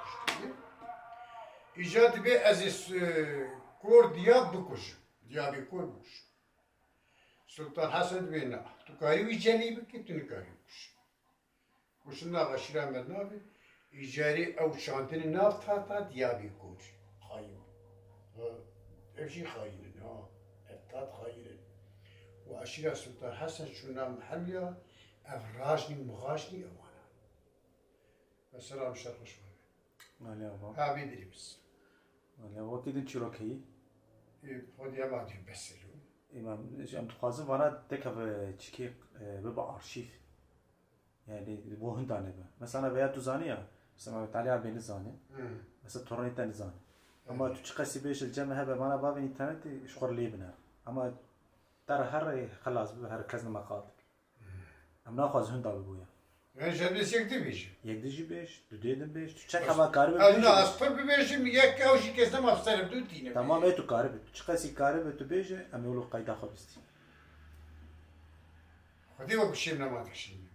ایجاد به از کور دیاب بکشم دیابی کور بکشم سلطان حسن به نه تو کاری وی جلی بکی تو نکاری بکشم کشم نه غشیره مد نابی ایجاری او شانتین ناف تا دیابی کور خاین افشی خاینه نه افتاد خاینه و عشیره سلطان حسن شونا محلیا افراجنی مغاشنی اوانا السلام شرف شوانه مالی آبا هابی دریبس مالی آبا کدین چیروکی خودی هم آدیم بسلو امام ام تخازن وانا دکه چیکی ببا آرشیف یعنی بو هندانه به مثلا ویا تو زانیه مثلا تعالی بین زانه مثلا تورنی تن زانه اما تو چی قصی بیش الجمع هبه وانا باب اینترنت شغل لی بنا اما در هر خلاص به هر کس مقال ام ناخذ هندا بگویا من جبس یک دی بیش یک دیجی بیش دو دیدن بیش تو چه خبر کاری از نه از پر ببیشم یک کاوشی کسیم افسر بدو دینه تمام تو کاری به چه قصی کاری به تو بیشه ام یولو قیدا خواستی خودی و بشیم نمادشیم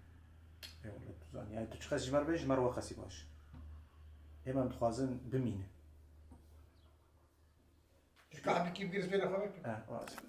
یولو تو زانی یعنی تو چه قصی مر بیش مر وخسی باش امام تخازن بمینه کابی کی بیرس بین خواهد واضح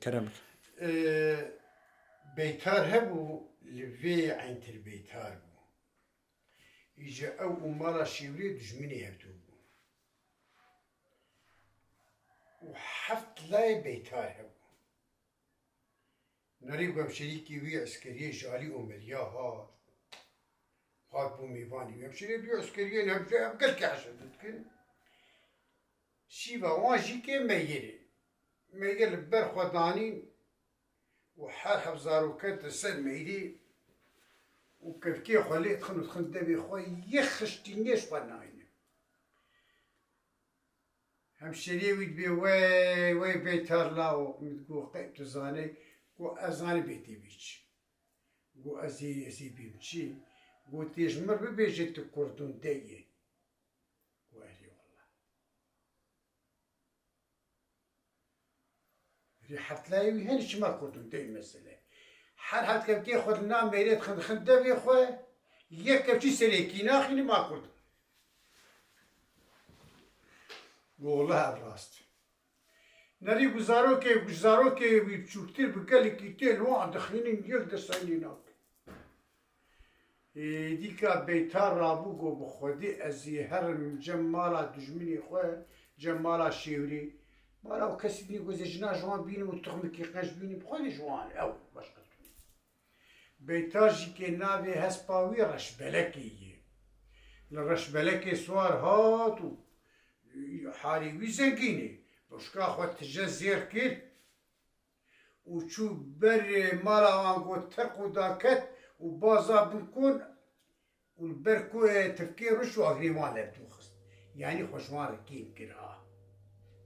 كلامك بيتار هبو لفي عينتر بيتار بو إجا أو أمارا شيوري دجمني هبتو بو وحفت لاي بيتار هبو نريد بمشريكي وي عسكرية جالي أمريا هاد بو ميواني بمشري بيو عسكرية نمشي بقل كعشة تتكن شيبا واجي كي ميري ميقل برخوا دانين وحال حفظارو كانت السن ميدي وكيف كي خلي تخن دبي خويا يخشتينيش بناين همشري ويد بي وي بيتار لاو متقو قيب تزاني قو ازاني بيتي بيش قو ازي بيمشي قو تيجمر ببيجي تكردون دايه حتلاقي وين شو ما كنتم داي مسألة حال حد كم كي خد لنا ميريت خندة يا خويا يك كم شي سليكينا خيني ما كنت والله براست نري گزارو كي بيشوكتير بقالي كيتين واحد دخلين يقدر ساينيناك ديكا بيتار رابوكو بخودي ازي هرم جمالا دجمني خويا جمالا شيوري مالا کسی دیگه گذشته جوان بینیم و تخم کی قش بینیم خودی جوان او باش کنیم بیتاجی که ناوی هسپاوی رش بلکیه لرش بلکی سوار هاتو حالی وی زنگینه باشکا خود تجزیر کرد و چو بر مالا وانگو ترق و داکت و بازا بکن و برکو تفکیر رش و اگریوان لبدو خست یعنی خوشوان رکیم کرها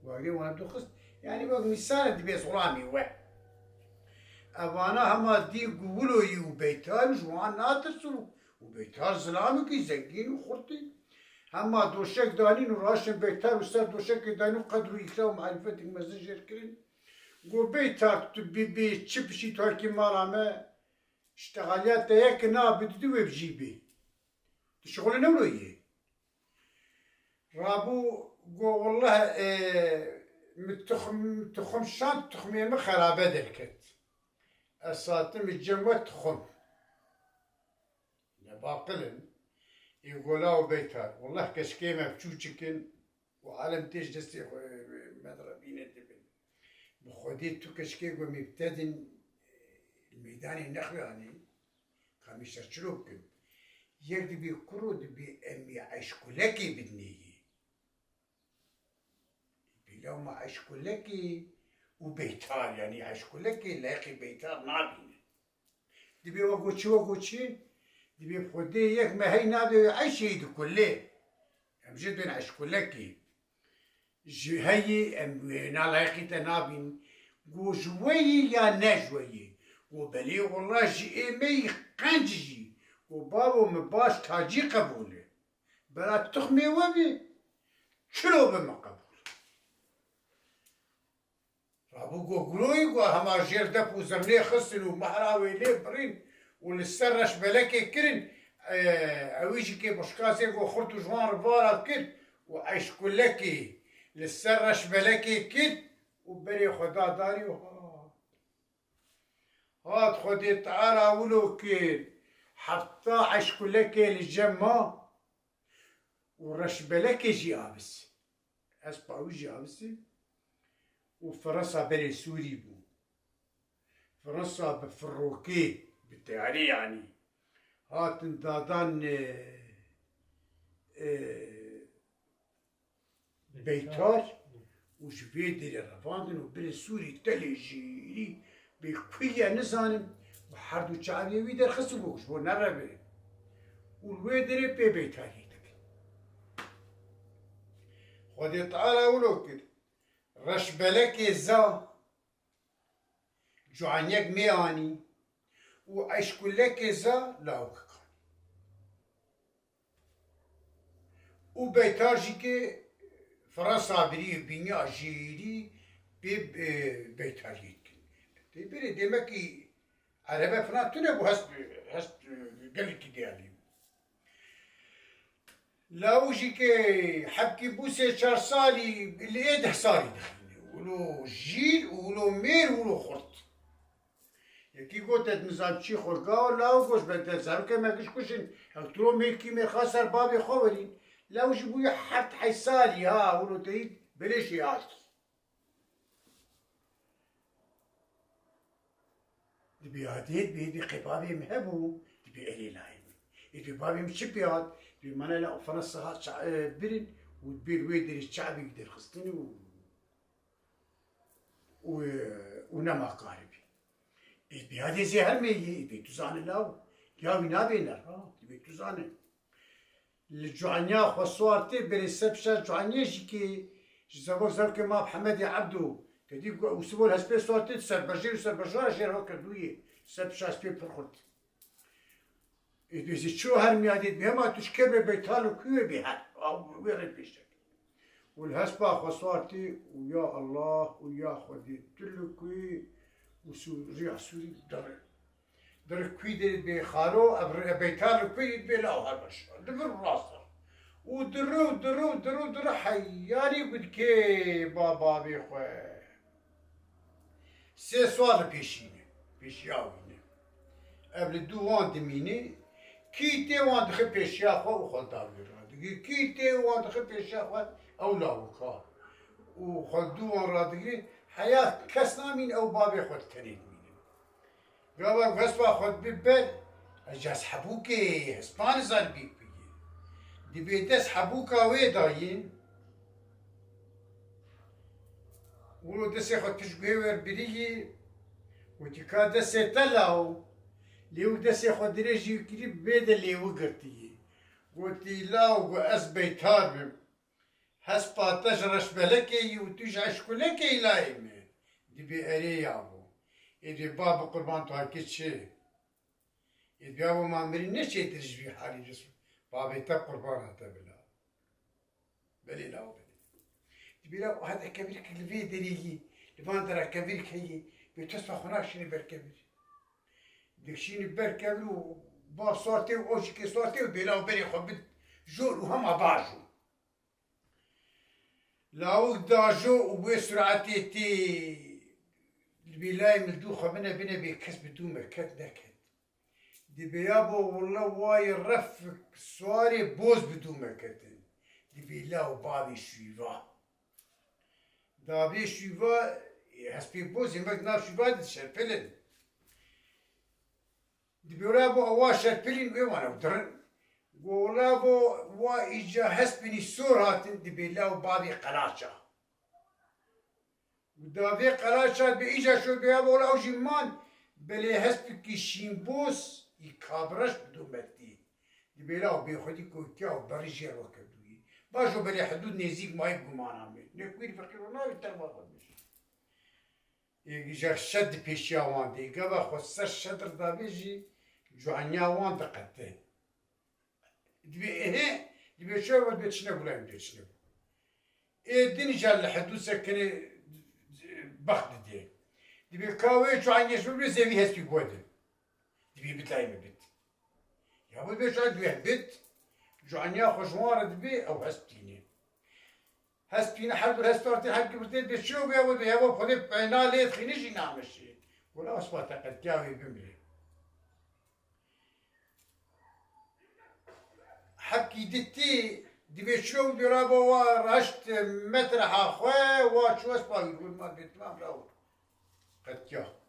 واقعي وانا بدخست يعني بقى مثال دبي صرامي واحد أبانا هما دي قولوا يو بيتار جوان ناترسو وبيتار زلامي كي زنقين وخرطي هما دوشك دانين وراشن بيتار وستار دوشك دانين قدروا يكلاو معرفتك مزجر كرين قو بيتار تبي تشبشي تاركي مالامه اشتغاليات تايك نابد دوي بجيبي تشغل نولويه رابو قو والله تخم شان تخمي ما خرابة دلكت الساتم الجموة تخم باقلن يقولوا بيتار والله كشكيمة بشوشكن وعالم تيج دستي مضربين الدبن بخودی تو کشکی گو میبتدین الميدان النخل يعني خميسة شروب كن يقدر بيكرود بأمي عشكولكي بدنية بلو ما عشكولكي وبيتار يعني عشكولكي لاقي بيتار نابين دبي وقوتشي دبي بخودي يك ما هي نابي أي شيء دو كله أمجد بين عشكولكي هي أم نالاقي تنابين قو جوي يا نجوي وبلي والله جي مي قنجي وبابو مباش تاجي قبوله بلا تخمي وبي شلو بما قبول رابو قولوي هما جير دب وزرني خسن ومحراوي ليه برين ولسرش بلاكي كرن اويجي كي بشكاسي خرطو جوان ربارا كر وعيش كلكي لسرش بلاكي كر وبري خدا داري هاد خدي تعالى ولو كير حتى عيش كلكي للجمع ورش بلاكي جيابس اسباوي جيابسي وفرنسا بري سوري بو فرنسا بفروكي بالتعري يعني هات دادان بيتار وجبيدي رفاندن وبري سوري تلي جيري بكوية نزانم وحردو شعبي ويدر خسو بوش بو نربي والويدري بي بيتاري خدي تعالى ولو كده رش بلكي زا جوعنيك مياني وعيش كلك زا لاوك وبيتارجي كي فرنسا بري بينيا جيري بيتارجي تبري ديمكي عربة فلان تنبو هست قلت ديالي لاو جيكي حبكي بوسي 4 صالي اللي ايده صاري ولو جيل ولو مير ولو خرط يكي قلت نظام شي خلقا لاو قوش بدل زارو كما كشكوشن اكترو ميكي مير خاسر بابي خوري لاو جيبو حد حيصالي ها ولو تريد بليش يعطي دبي عديد بيدي قبابي مهبو دبي الي لايم دبي بابي مشبيات دبي مانا لا فرنسا برن ودبي الويدري الشعبي يقدر خصني ونما قاربي دبي هذه زي هرمي دبي تزان لاو ياوي نابينر دبي تزان الجوعنيا خصوارتي بري سبشا جوعنيا جيكي جزاكو زركي ما محمد عبدو تدي وسبول هسبي صوتي سربجير وسربجار جير هكا دويه سبشا سبي برخوت إذا شو هالمياديد بهما تشكبر بيتالو كوي بها أو ويرد بيشك والهسبا خصواتي ويا الله ويا خدي تلو كوي وسوريا سوري در كوي دي بخارو بيتالو كوي بلاو هالبش دبر راسه ودرو حياني بدكي بابا بيخوي سي سوال بيشياويني قبل دوان دميني كيتي وان دخل بيشياخوا وخلطاوي رادقي كيتي وان دخل بيشياخوا او لاوكا وخلدوان رادقي حياة كسنا من او بابي خود تريد مين قابا غسبا خود ببال اجاز حبوكي هسبان زال بيك بيجي دي بيدس حبوكا ويداين ولو دسي خود تشبهور بريجي وتكا دسي تلاو ليو دسي خود دريجي كريب بيدا اللي وقرتي قلتي لاو اس بيتار هسبا تجرش بلكي وتجعش كلكي لايمه دي بأري يابو إدي بابا قربان تو هكيت شي إدي بابا ما مري نشي ترج في حالي جسم بابا تب قربان هتا بلا بلي لاو بلي دي بلاو هذا كبيرك اللي دريجي لبان درا كبيرك هي بتصفى خناشيني بركبير دكشيني بركبير وبا صورتي وأوشكي صورتي وبلاو بلي خبت جول وهم باجو لاو داجو وبسرعتي تي البلاي ملدوخة بنا بكسب بدون مكات نكت دي بيابو والله واي رفك سواري بوز بدون مكات دي بلاو بابي شويفا دابي شويفا هسپی بوزی مگ نافشی باید شرپلن دبیولا بو اوا شرپلین بیوانه درن گولا بو وا ایجا هسپینی سور هاتن دبیلا و بابی قلاچا دابی قلاچا به ایجا شو بیا بولا او جیمان بلی هسپی کی شیمبوس ای کابرش بدو مردی دبیلا و بی خودی کوکیا و بریجی رو کردوی باشو بلی حدود نزیک مای گمان آمد نکویر فقیر و ناوی ترما خود میشه ایجا شد پیشی آوان دیگه با خود سر شدر دابیجی جوانیا وان دقته دبي شو ود بتشنب ولا بتشنب دين جال حدود سكني بخت دي دبي كاوي جوانيا شو بزيفي هسبي بودن دبي بتلاقي ببيت يا ود بيش عند بيت جوانيا خوشوار دبي او هسبيني هسبينا حد هسبارتي حق برديت بشو بيا ود يا ابو خدي بعنا ليت خنيجي نعمشي ولا اصبحت قد كاوي بمري حكي دتي دبي شو برابو ورشت متر حاخوه وشو اسبا يقول ما بيتمام لو قد كيا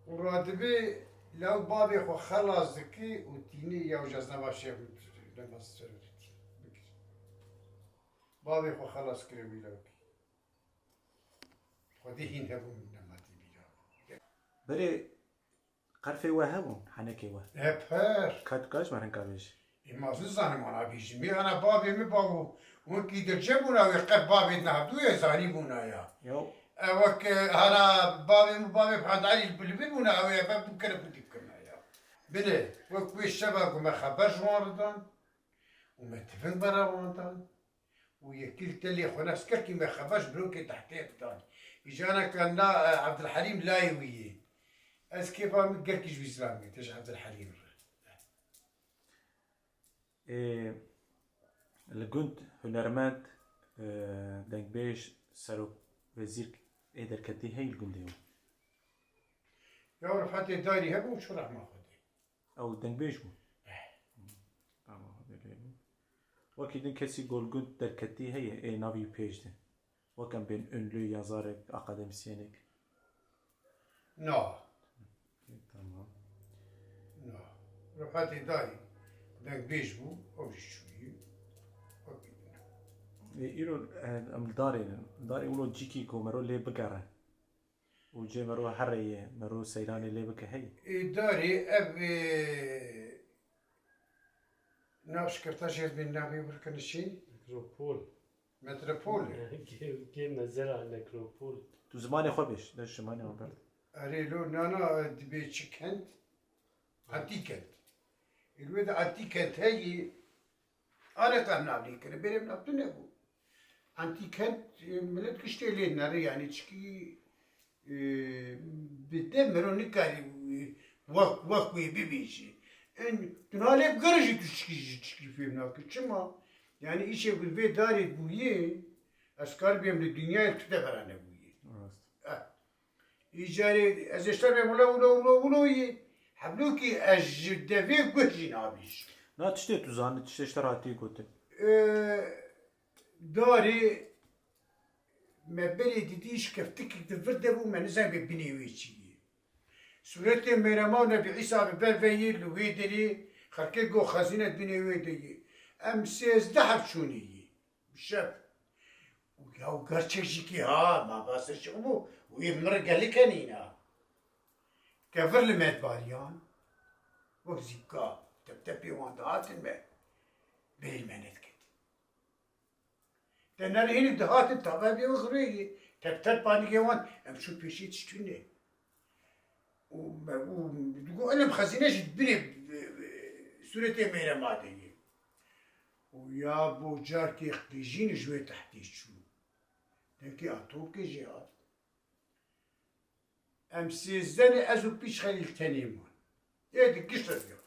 ورادبي لو بابي خو خلاص ذكي وتيني يا وجزنا باشي لما بابي خو خلاص كريمي لو خدي هين هبو من لما تبي بري قرفه وهمون حنكي وه هبر كاتكاش مرن كابيش ما زنم انا بيجي مي انا بابي مي بابو وكي درجبونا ويقب بابي نهبدو يا زاني بونا يا يو وك انا بابي بحد علي البلبل بونا ويا باب كلب كنا يا بلي وكوي الشباب وما خبرش واردان وما تفن برا واردان ويكيل تلي خونا سكركي ما خبرش بلوكي تحتيه تاني اجانا كان عبد الحليم لايوي از كيف عم تقركش بإسلامي تاش عبد الحليم الجند هنرمند دنگ بيش سرو وزير إدر كتي هاي الجندي يا رفعتي داري هبو شو راح ماخذ أو دنگ بيش بو وكي دن كسي قول جند در كتي هاي نافي بيش ده وكان بين أنلو يزارك أكاديميسيانك نو تمام نو رفعتي داري دنگ بيش بو أو شوي إيرو أم داري ولو جيكي كو مرو لي بقرة وجي مرو حرية مرو سيلاني لي بك هي داري أبي ناوش كرتاجير بين نابي بركنشي نكروبول متروبول كي مزرعة نكروبول تو زماني خبش ده شماني عبر أري لو نانا دبي تشكنت عتيكنت الويد عتيكنت هي أنا كان نابلي كنا بيرم نابتنبو عتيكنت ملت كشتي لنا يعني تشكي بدمرو نكاري وقت بيبيشي ان تنالي بقرجي تشكي في هناك شما يعني ايش يقول بيت داري بويه اسكار بيم للدنيا تدبر انا بويه يجاري از اشتر بيم ولا حبلوكي اجدفي قجي نابيش نا تشتي تزان تشتي اشتراتي قلت داري ما بلي ديديش كفتك تفرد ابو ما نزل ببني ويشي سورة مريم نبي عيسى ببلفي لويدري خركيكو خزينة بني ويدري ام سيز دحب شوني بالشاب ويا وقرشيكي ها ما باسش ابو ويمرق لك نينا كفر لمات باليان وزيكا تبتبي واندهات الماء بالمانت كده تنال هنا دهات التعبابي وغريجي تبتب بانيكي وان امشو بيشي تشتوني وتقول انا مخزيناش تبني سورة ميرا مادية ويا بو جاركي خديجين جوي تحتي شو لكي اعطوكي جهات ام سيزاني ازو بيش خلي التنيمون ايه دي قشرة فيها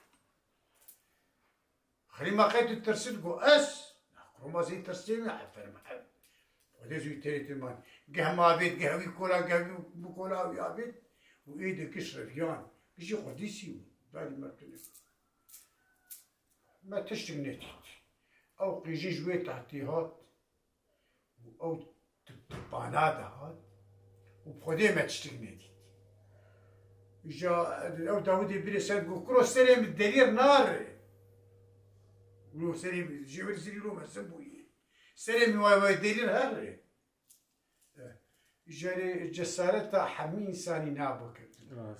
خلي ما قيت الترسل قو اس نقرو زي ترسيمي حفر محب ودي زي تريت المان قهما بيت قهوي كولا قهوي بكولا ويا بيت وإيدي كسر فيان بيجي خديسي بالي ما تنف ما تشتم نتيت أو قيجي جوي تحتيهات او تبانا دهات و بخودی ما تشتک ندید جا او داودی بری سر گو کرو سریم دلیر نار ولو سریم جبر سری رو مسن بویی سریم وای دلیر هر جاري جسارة حمي إنساني نابو كده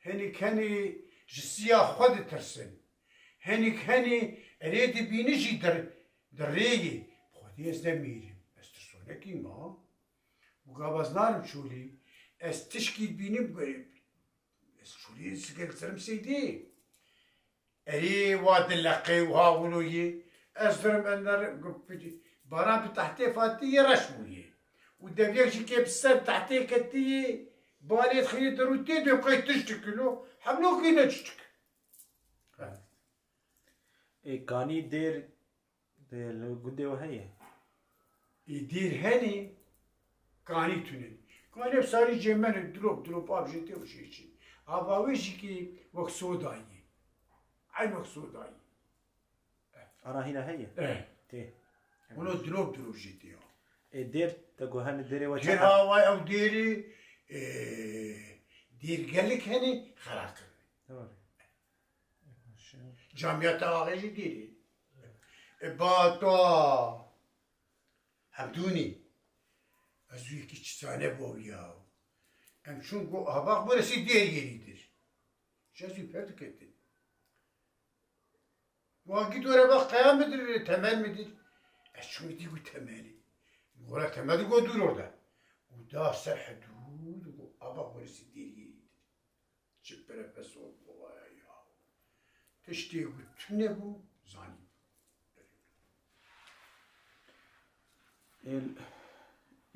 هني كاني جسيا خود ترسن هني كاني ريد بينجي دريجي بخودي أزدميري استرسونا كيما وقابز نارم شولي استشكي بيني بقريب شولي سكر سرم سيدي أري واد اللقي وهاولوي أصدرم أنر باران بتحتي فاتي يرشموي ودبيك شي كيف السر تحتي كتي بالي تخيل دروتي بقيت تشتكلو حملو كي نشتك كاني دير قدي وهي يدير هني كاني تونين كاني بساري جيمان دروب ابجيتي وشي هاواويشي كي وقت سوداي عين وقت سوداي انا هنا هي تي ولو دروب جيتي دير تقول هني ديري وجه دير هواي او ديري دير قال لك هني خلاص جامعة تواغيجي ديري باطا حمدوني ازوي كي تشتانه بوياو ام شون قو هباق برسي دير يريدر شازوي فرد كتن واقيد ورا باق قيام مدر تمال مدر اشون ديقو تمالي ولا تمال قو دور وردا ودا سر حدود وقو هباق برسي دير يريدر شبرا بس والله يا تشتي وتنبو زاني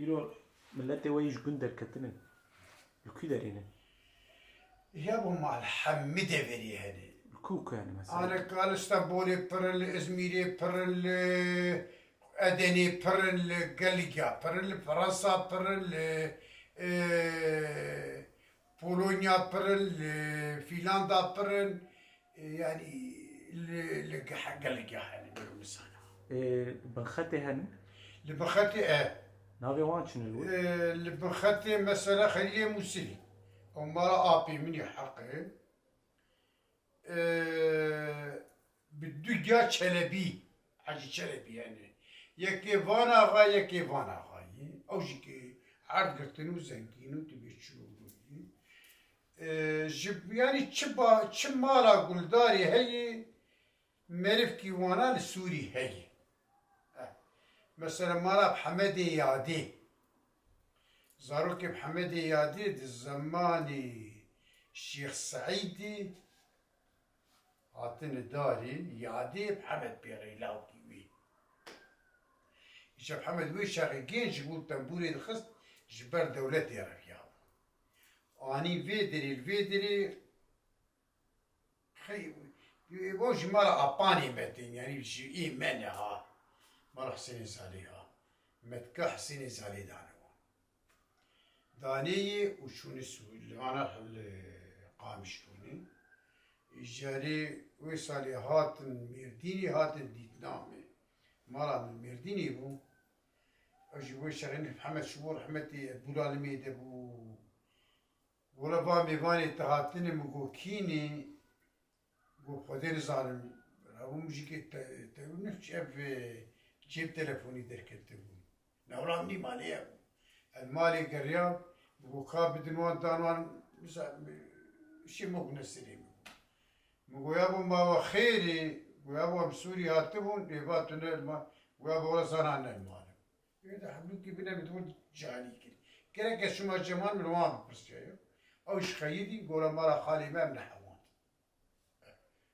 إيرو ملتي ويش جندر كتنن لكي دارينن يابو مع الحمدة بري هذه الكوكو يعني مثلا أنا قال اسطنبولي برل إزميري برل أدني برل غاليا برل فرنسا برل بولونيا برل فنلندا برل يعني غاليا يعني بالمثال بنختي هن لبختي نافي وان شنو لبختي مثلا خليه مسلي ومرا ابي من حقي بدو جا شلبي حاجه شلبي يعني يكي فانا غا يكي فانا غاي او جيكي عرض قرتنو زنكينو تبي تشوفوا جب يعني تشمالا قلداري هي ملف كيوانا للسوري هي مثلا مرا بحمدي يادي زاروكي بحمدي يادي دي الزماني الشيخ سعيدي عطيني داري يادي بحمد بيغيلاو كيوي إيش بحمد ويش شاقيين جبول تنبوري الخص جبر دولتي رفياو واني الفيدري خي وش مرا أباني متين يعني بشي إيماني ها مرا حسيني ساليها متكا حسيني سالي داني وشون السوي أنا قامشتوني جاري ويسالي هاتن ميرديني هاتن ديتنامي مرا من ميرديني بو أجي ويشغلني محمد شبور رحمتي بولالمي دبو ولا فامي فاني تهاتني مقو كيني قو خدير ظالم أبو مجيكي نفس أب جيب تلفوني دركتبو نورامني مالي أبو المالي قريب بقو خاب دنوان دانوان شي مقنا السليم بقو يابو ما هو خيري ويابو بسوري هاتبون ليباتنا المال ويابو ولا صار عنا المال إذا حبلوكي بنا بدون جاني كده كده شما جمان من وان برسيا أو إيش خيدي قولا مرا خالي ما من حوان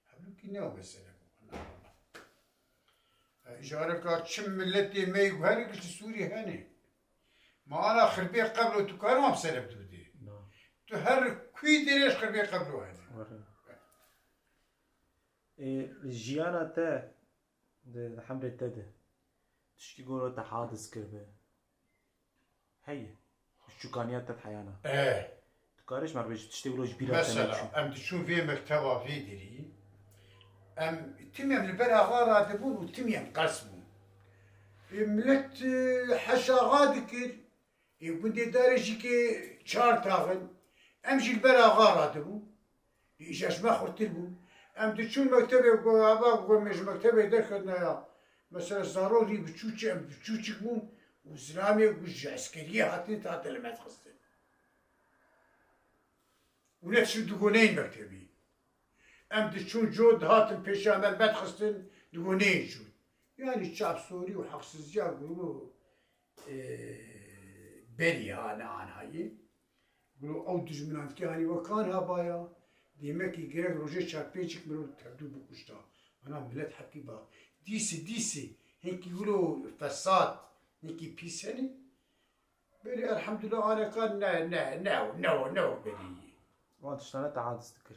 حبلوكي نو بس جارك شم ملتي ما يبهرك سوري هاني ما أنا خربي قبله تكار ما بسلب دودي تهر كوي دريش خربي قبله هاني الجيانا تا حمرة تدا تشكي قولوا تحادث كربه هي الشوكانيات تحيانا تكارش ما ربيش تشتي قولوا جبيرات مثلا أم تشوف في مكتبة في دري أم تميم البلع غارة تبون وتميم قسمو ملت حشاغا دکر يكون دي دارجي كي شار تاغن امشي البلا غارة تبو يجاش ما خرتلبو ام تشون مكتبه ابا مش مكتبه دخلنا يا مثلا ضروري بتشوتش ام بتشوتش بوم وزلامي وجه عسكريه حاطين تحت لما تخصن ونفس دقونين مكتبي ام تشون جود هات البيشام البات خصن دقونين جود يعني الشعب السوري وحق الزيار يقولوا بري انا عن هاي يقولوا او دجمنات كاني وكان هبايا ديماكي جرeg روجي شاربيتشك مرو تبدو بكشتا انا ملت حكي با ديسي هيك يقولوا فساد هيك بيسني بري الحمد لله انا كان نو بري وانت شلون تعاد تذكر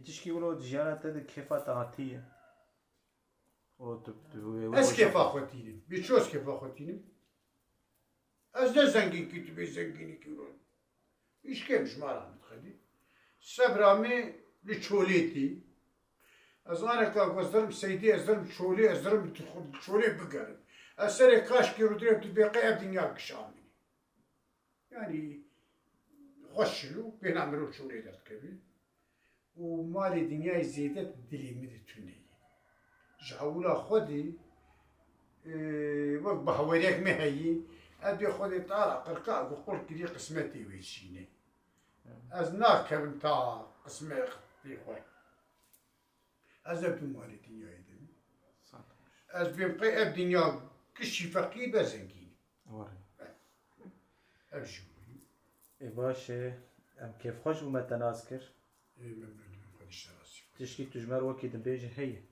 تشكي ولو دجانا تد كيف تعطيه اس كيف اخوتيني بيشوس كيف اخوتيني از ده زنگين كتبي زنگيني كيرون ايش كيفش مارا متخلي سبرامي لتشوليتي از انا كازرم سيدي ازرم تشولي ازرم تشولي بقرب اسري كاش كيرو دريب تبيقي الدنيا كشامي يعني خشلو بين عمرو تشولي درت كبير ومالي دنيا زيدت دلي مدتوني جاولا خودي وقت بحوريك مهيي أبي خودي طالع قرقاء وقول كذي قسمتي ويشيني أزناك كم تاع قسمي في خوي أزبي مالي دنيا يدني أزبي بقي الدنيا كشي فقير بزنجيني أبجي باش ام كيف خوش ومتناسكر تشكي تجمر وكيد بيجي هي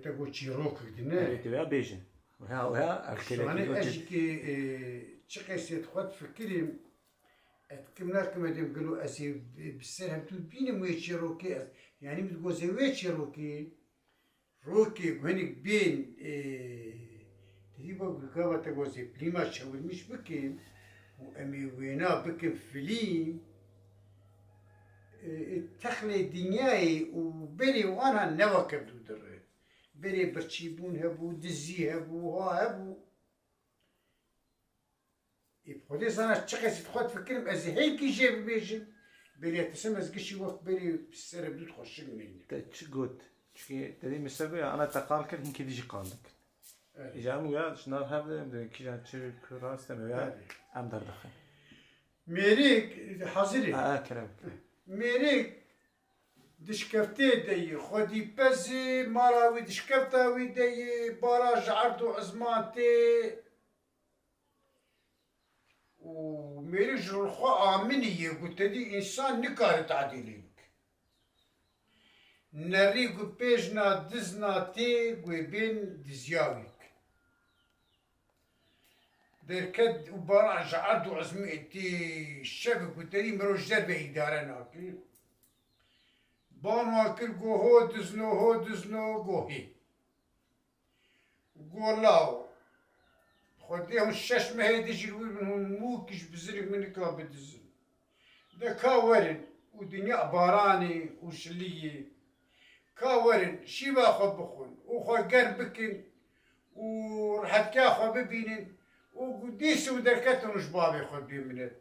تقول شيروك دنا تبع بيجن وها أنا أجيكي شقي سيد خد فكري أتكلمنا كما تقولوا أسي بالسر هم تبين موي شيروكي يعني بتقول زي وين شيروكي روكي وهنيك بين تجيبوا بالكابة تقول زي بليما شاول مش بكين وأمي وينا بكين فيلم تخلي دنياي وبري وانا نواكب در بري برشيبون هبو دزي هبو ها هبو يبخدي انا تشقي تدخل فكرم ازي هيك جاب بيجي بري تسمز قشي وقت بري بالسر بدو تخش مني تشقوت تشكي تدي مسوي انا تقالك يمكن يجي قالك اجامو يا شنو هذا كي تشي كراس تمام ام دردخه ميريك حاضري كلام ميريك دشكفتي دي خودي بزي ماراوي دشكفتاوي دي باراج عرضو عزماتي وميريك جرخو آمنية قلت دي إنسان نكار تعديلينك نريقو بيجنا دزنا تي وبين دزياويك دركد وبراج عرضو عزماتي الشبك قلت دي مروج دربي إدارة ناكي بانو اكل گو هو دزنو گو هی گو لاو خودی هم شش مهی دیجی روی من موکش بزرگ من که بدزن ده کاورن و دنیا بارانی و شلیه کاورن شیبا خود بخون و خود گر بکن و راحت که خود ببینن و دیسو درکتنوش بابی خود بیمند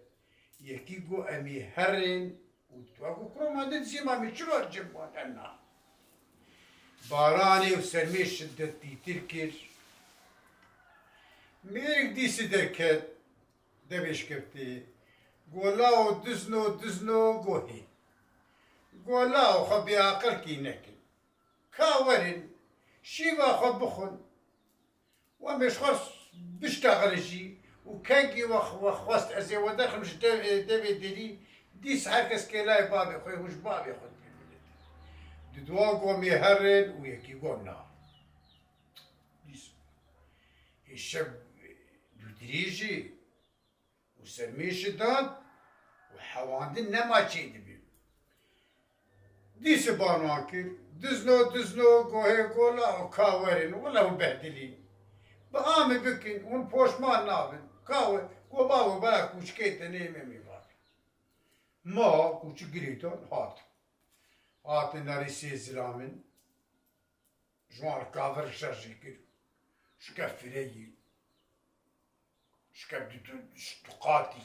یکی گو امی هرن وتوقف كروم هذا زي ما مشروع جنبون عنا باراني وسرميش شدتي تركر ميرك دي سدركت دبش كفتي قولاو دزنو قوهي قولاو خبي عقل كي نكل كاورن شيبا خبخن ومش خرص بشتغل شي وكانكي وخوست ازي وداخل مش دبي ديري ديس هركس كلاي بابي خوي وش بابي خد بيملت دواقو ميهرن ويكي قونا ديس الشب دودريجي وسرميش داد وحواندن نما تشيد بي ديس بانواكر دزنو قوهي قولا وكاورن ولا هو بهدلين بقامي بكن ونبوش ما نابن كاور قو بابو بلاك وشكيت نيمي ميبا ما كوچ گریتون هات ناری سیزلامن جوار کاور شرجی کرد شكفري شكبدقاتي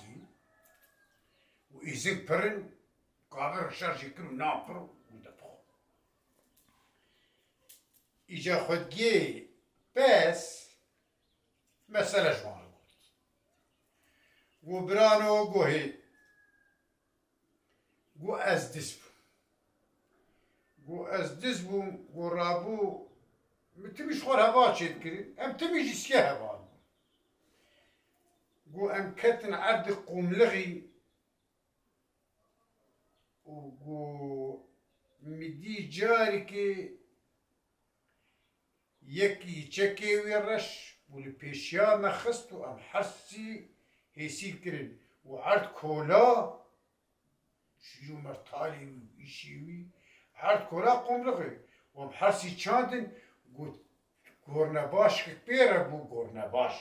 وإذن برن قابر شارجي كلو نابر ودفخ إجا خدجي بس مسألة جوان وبرانو قوهي قو أزدسبو قو رابو متمش خور هوا شد كري أم تمش اسكي هوا قو أم كتن عرض قوملغي وقو مدي جاركي يكي تشكي ويرش والبيشيا ما خستو أم حسي هيسي كرن وعرض كولا شيو مرتالي ويشيوي عرض كولا قوملغي وام حسي چاندن گورنباش که پیره بو گورنباش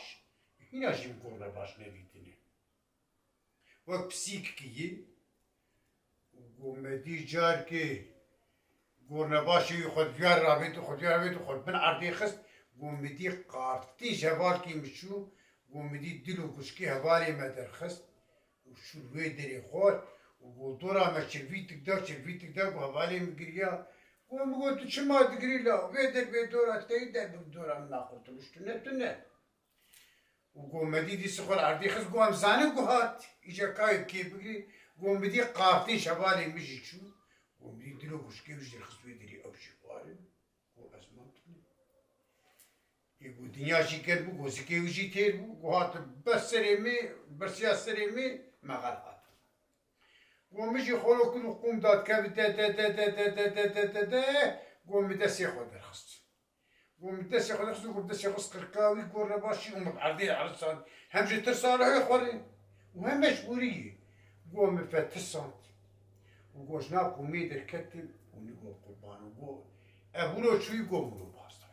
اینا جیم گورنباش نویدینه وقت پسیک کیه گومدی جار که گورنباشی خود بیار رابید خود بن عردی خست گومدی قارتی جوال کی مشو گومدی دلو گشکی حوالی مدر خست و شروع دری خور و گودورا ما چلوی تک دا و حوالی مگریا ومقول تو شما تقري لا بيدر بيدور تيدر بدور ما قلت مش تنه وقوم مديدي سخر عردي خس قوم زانه قهات اجا كايب كي بقري قوم بدي قارتي شبالي مجي شو قوم بدي دلو بشكي وجدي خس ويدري او شوارن قو ازمانتني يقول دنيا شي كربو قو سكي وجي تيربو قهات بس سريمي برسيا سريمي ما غلط ومشي خلو كل قوم داد كابي قوم مدسي خود رخص قوم مدسي خود رخص قوم مدسي خص قرقاوي قول رباشي ومبعردين على الصاد همجي ترسالة هي خوري وهم مجبورية قوم مفتسانت وقو جناب قومي در كتب ونقو قربان وقو أبولو شوي قوم ولو باستاك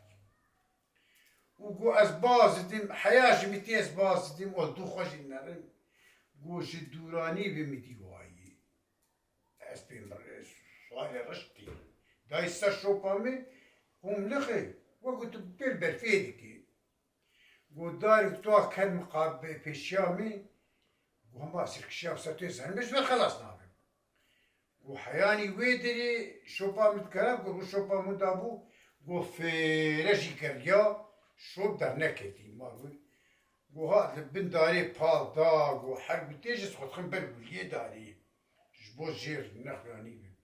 وقو أزباز ديم حياة جميتي أزباز ديم والدو خوش النرن قو جدوراني بمدي واي اسبين سؤال رشتي دايسا شوبامي قوم لخي وقلت بالفيدكي قلت دارك توا كان مقابل بيشامي وهم سيركشاو ساتويزان مش خلاص نابي وحياني ويدري شوبامي تكلم قلت شوبامي دابو قلت في رجي كريا شوب در نكتي مالوي قلت بن داري بال داغ وحرب تيجس خد خنبر وليه داري جبوز جير نخلاني بي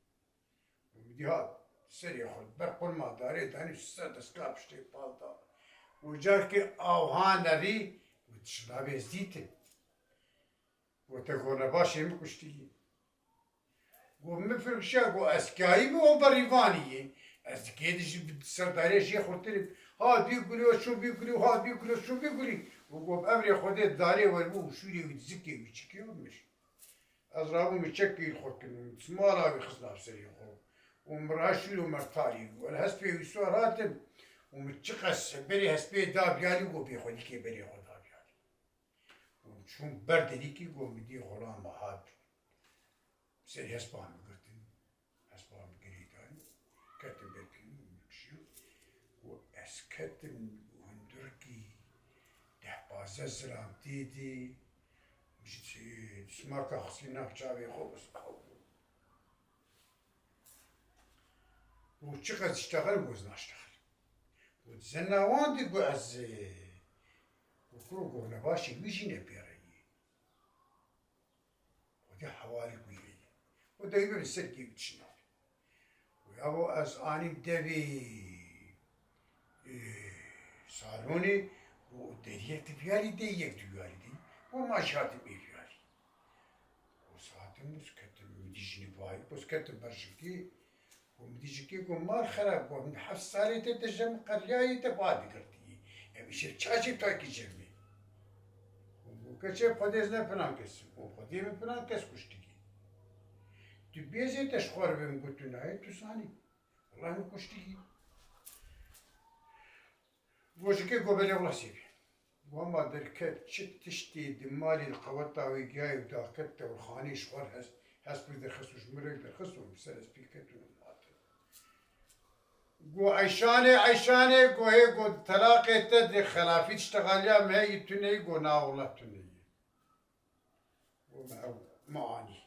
ومدي هاد سري خود برقل ما داري تاني شساد اسكاب شتي بالدا وجاكي اوهان ري وتشلابي زيتي وتقول باشي مكشتي ومفرق شاكو اسكاي بو بريفاني اسكيدش بالسرداري شي خورتلي هاد بيقولوا شو بيقولوا هاد بيقولوا شو بيقولي وقوم امري خديت داري والبو شوري وتزكي وتشكي ومش أزرابو متشكي الخوك سمارا بخصنا بسري خو ومراشي ومرتاري والهسبي ويسوار راتب ومتشقس بري هسبي داب يالي وبي خودي كي بري خود داب يالي وشون برد ديكي ومدي غلام محاد سري هسبان بقرتن هسبان بقريتان كتن بيتن ومكشيو واسكتن وهندركي دحبازة زرام تيدي سماكا خصينا بشابي خوبس وشقد اشتغل وزنا اشتغل وتزنا واندي بأز وكرو قونا باشي ويجي نبيري ودي حوالي قويري ودايما السلكي بتشنال ويابو از اني دبي صالوني ودريك تبيالي ديك تبيالي دي وما شاتي بيفيالي وساتم وسكتم مديجني باي وسكتم برشكي ومديجكي ومال خراب ومن حفص صاري تتجمع قرياي تبادي قرتي يعني شيء تشاشي تاكي جمي وكشف خديزنا فنانكس وخديم فنانكس كشتي تبيزي تشخور بهم قلت نهاية تساني والله ما كشتي وشكي قبل الله سيبي وما دركت شت تشتي دمالي القوطة ويجاي وداكت والخاني شخور هس بيدرخص وشمرك درخص ومسألة بيكت ونمات قو عيشاني قو هي قو تلاقي تد خلافي تشتغل ما هي تني قو ناولا تني معاني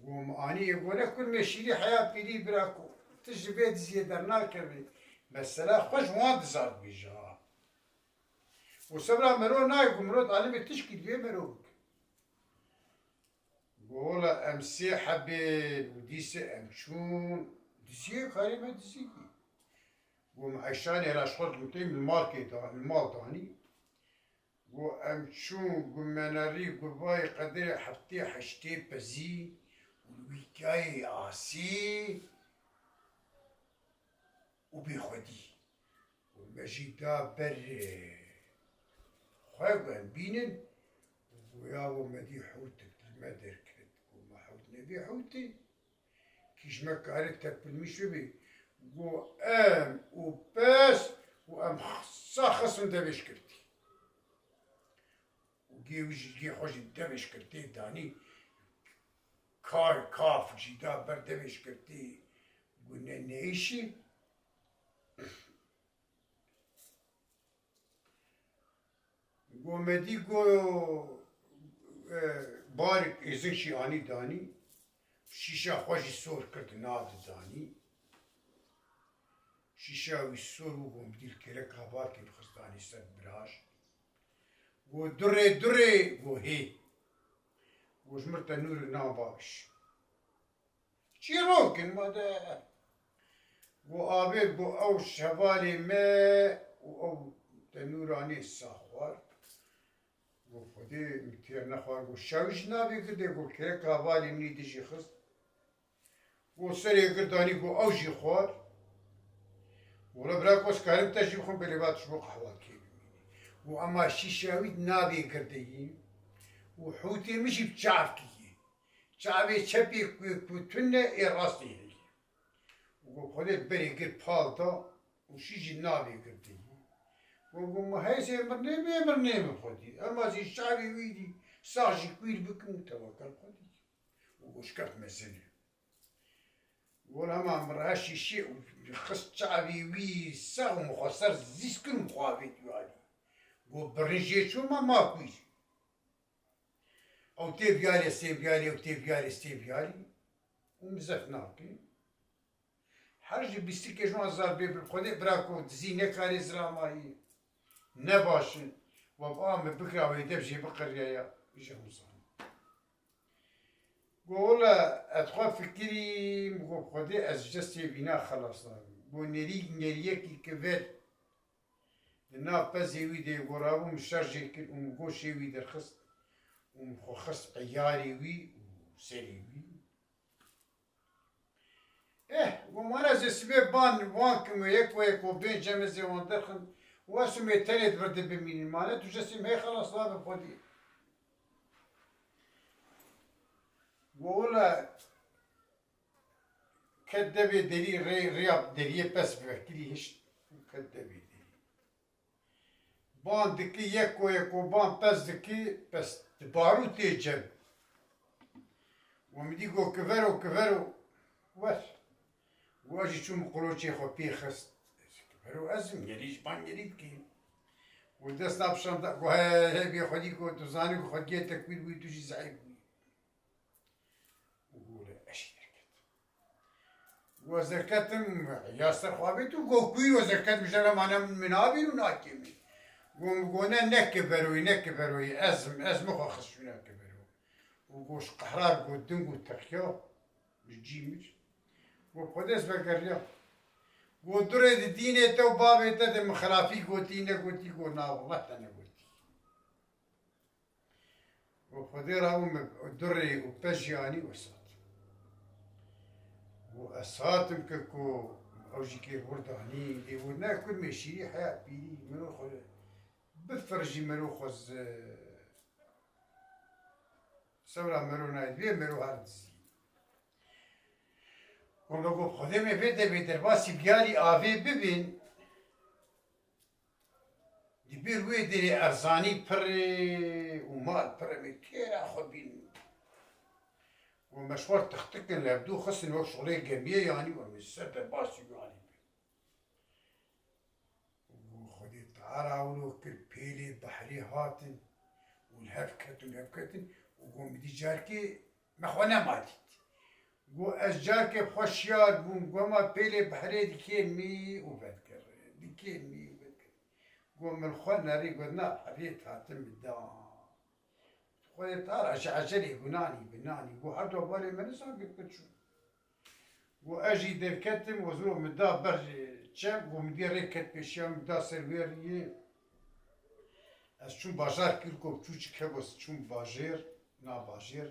قو معاني يقول لك كل مشيري حياة بيدي براكو تجربة زيادة ناكبي مثلا خوش وان دزار بيجا وسبرا مرو نايقو مرو تعلمي تشكيل بيه مرو قول امسي حبيل وديسي امشون ديسي خاري ما ديسي ومعيشاني انا شغل قلتين الماركت المال تاني وامشون قمناري قباي قدر حطي حشتي بزي والويكاي عاسي وبيخدي والمجيدا بر خايبا بينن ويا ومدي حوتك المدر كرت وما حوت نبي حوتي كيش ما كارتك بالمشبي وام وباس وام خصاخص من دبش كرتي وجي وجي جي خوش دبش كرتي داني كاف جيدا بر دبش كرتي قلنا نعيشي قومدي قو بارك إذن شيئاني داني شیشه خوشی سور کرد ناد دانی شیشه وی سور و گم دیل کره کابار که بخستانی سر براش گو دره گو هی گو جمرت نور ناباش چی رو کن ماده گو آبه گو او شوالی ما و او تنورانی ساخوار گو خودی متیر نخوار گو شوش نابی کرده گو کره کابالی منی دیجی خست گو سری کردانی گو او جی خوار ولا براكوس كارم تجيب خم بلبات شبوق حوال كي و اما شيشاويت نابي كردي وحوتي مشي بتشافكي شعبي تشبي كوتنا الراستي و خدت بري غير بالتا وشيجي نابي كردي و ما هي سي مرني خدي اما زي شعبي ويدي صاجي كوير بكم توكل خدي وشكرت مسنه ولا ما مرهاش شيء خص شعبي وي ساغ مخسر زيسكن مخابيت يعني وبرنجي شو ما كويس او تيفيالي سيفيالي وتيفيالي سيفيالي ومزاف ناقي حرج بيستيكي جوان زاربي بالخدي براكو تزينه كاري زراماي نباشن وبقام بكرا ويدبجي بقريايا يجي مصان قول ادخل فكري مقول خدي از جستي بنا خلصنا بو نريه كي كفر لنا بزي ويدي ورابو مشارجي كل ومقوشي ويدي رخص ومخص عياري وي وسري وي ومانا زي سبب بان كم يك وبين جمزي وندخن واسمي تاني تبرد بمين مالت وجسم هي خلاص لا بخدي ولا كدبي دلي رياض دلي بس بحكي هش كدبي دلي بان دكي يكو بان بس دكي بس تبارو تيجب ومديكو كفرو واش واجي شو مقولوشي خو بيخس كفرو ازم يريش بان يريد كي ودست نابشان دقو هاي بيخديكو تزانيكو خديه تكويد ويتوشي زعيب وزكاتم ياسر خوابيت وقوي وزكات مشان معنا من ابي وناكيمي وقونا نكبروي ازم خص شو نكبرو وقوش قحرار قدن قتخيا بجيمش وقدس بكريا ودري الدين تو بابي تد مخرافي قوتي قلنا والله انا قلتي وقدر دري وبجياني وصل وأساتم ككو أوجي كي ورداني دي ودنا كل ماشي حياة بيدي مروخ بفرجي مروخز سورا مرونا بيه مرو هردزي ونقول خدمة بده بدرباسي بيالي آفي ببين دي بير ويدري أرزاني پر ومال پر متيرا خبين ومشوار تختكن لابدو خصن وقت شغلي جميع يعني ومن السبب باسي يعني تعالوا كل بيلي بحري هاتن والهفكتن وقوم بدي جاركي مخوانا ماتت قو أشجاركي بخوشيار بوم قوما بيلي بحري ديكين وبذكر ديكين وبذكر قوم الخوانا ري قلنا حريت هاتن بالدام خويا طار عجلي بناني قو حتى بالي ما نسان كتشو واجي دير كتم وزرو مدا برج تشاب ومدير ركت بشام مدا سيرفيري از چون بازار کلکو چوچ کبوس چون باجر نا باجر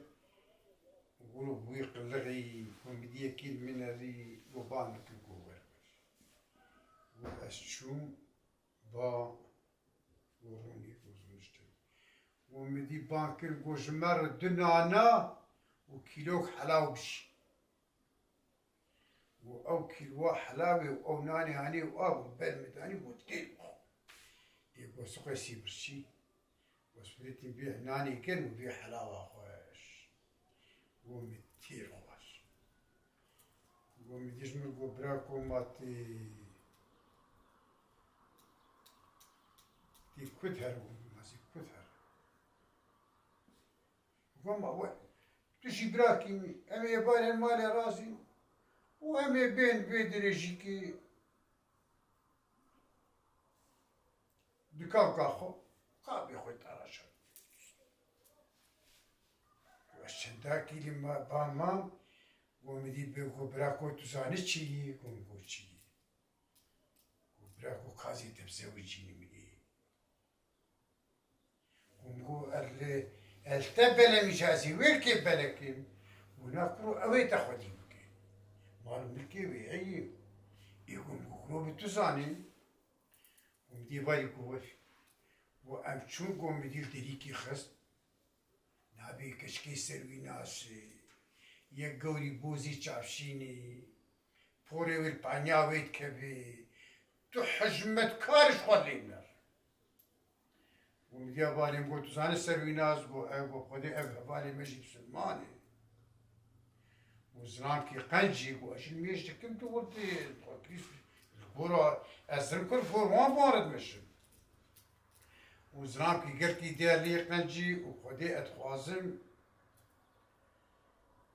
وقولوا بوي قلغي ومدير كيل منري وبان كلكو ور واز چون با وروني وزوجت ومدي بانكر جمر دنانا وكيلو حلاوش أو كيلو حلاوي أو ناني هاني وأو بلمت هاني وتكيل يقول سقي سيبرشي وسبريتي بيه ناني كن وبيه حلاوة خوش ومتير خوش ومديش مرقو براكو ماتي تي كتهر وماسي كتهر وما تشي براكي أمي يبالي المالي راسي وأمي بين بيدريجيكي دكان كاخو قابي خوي تراشا وشنداكي لما بامان ومدي بيكو براكو تزاني تشي كونكو تشي وبراكو قازي تبزوي جيني مني كونكو التبل مجازي ويركي بلكي وناكرو اوي تاخدي مال ملكي ويعي يقوم بكرو بتزاني ومدي بالي كوش وام شون قوم مدير دريكي خست نابي كشكي سروي ناس يقوري بوزي تشافشيني بوري والبانياويت كبي تحجمت كارش خلينا ومدي بالي مقول تزاني سروي ناس بو خدي بالي مجيب سلماني وزنانكي قنجي واش الميش كنت ولدي كيف الكورة أزرم كل فورمان بارد مشن وزنانكي قلتي دير لي قنجي وخدي أتخوازم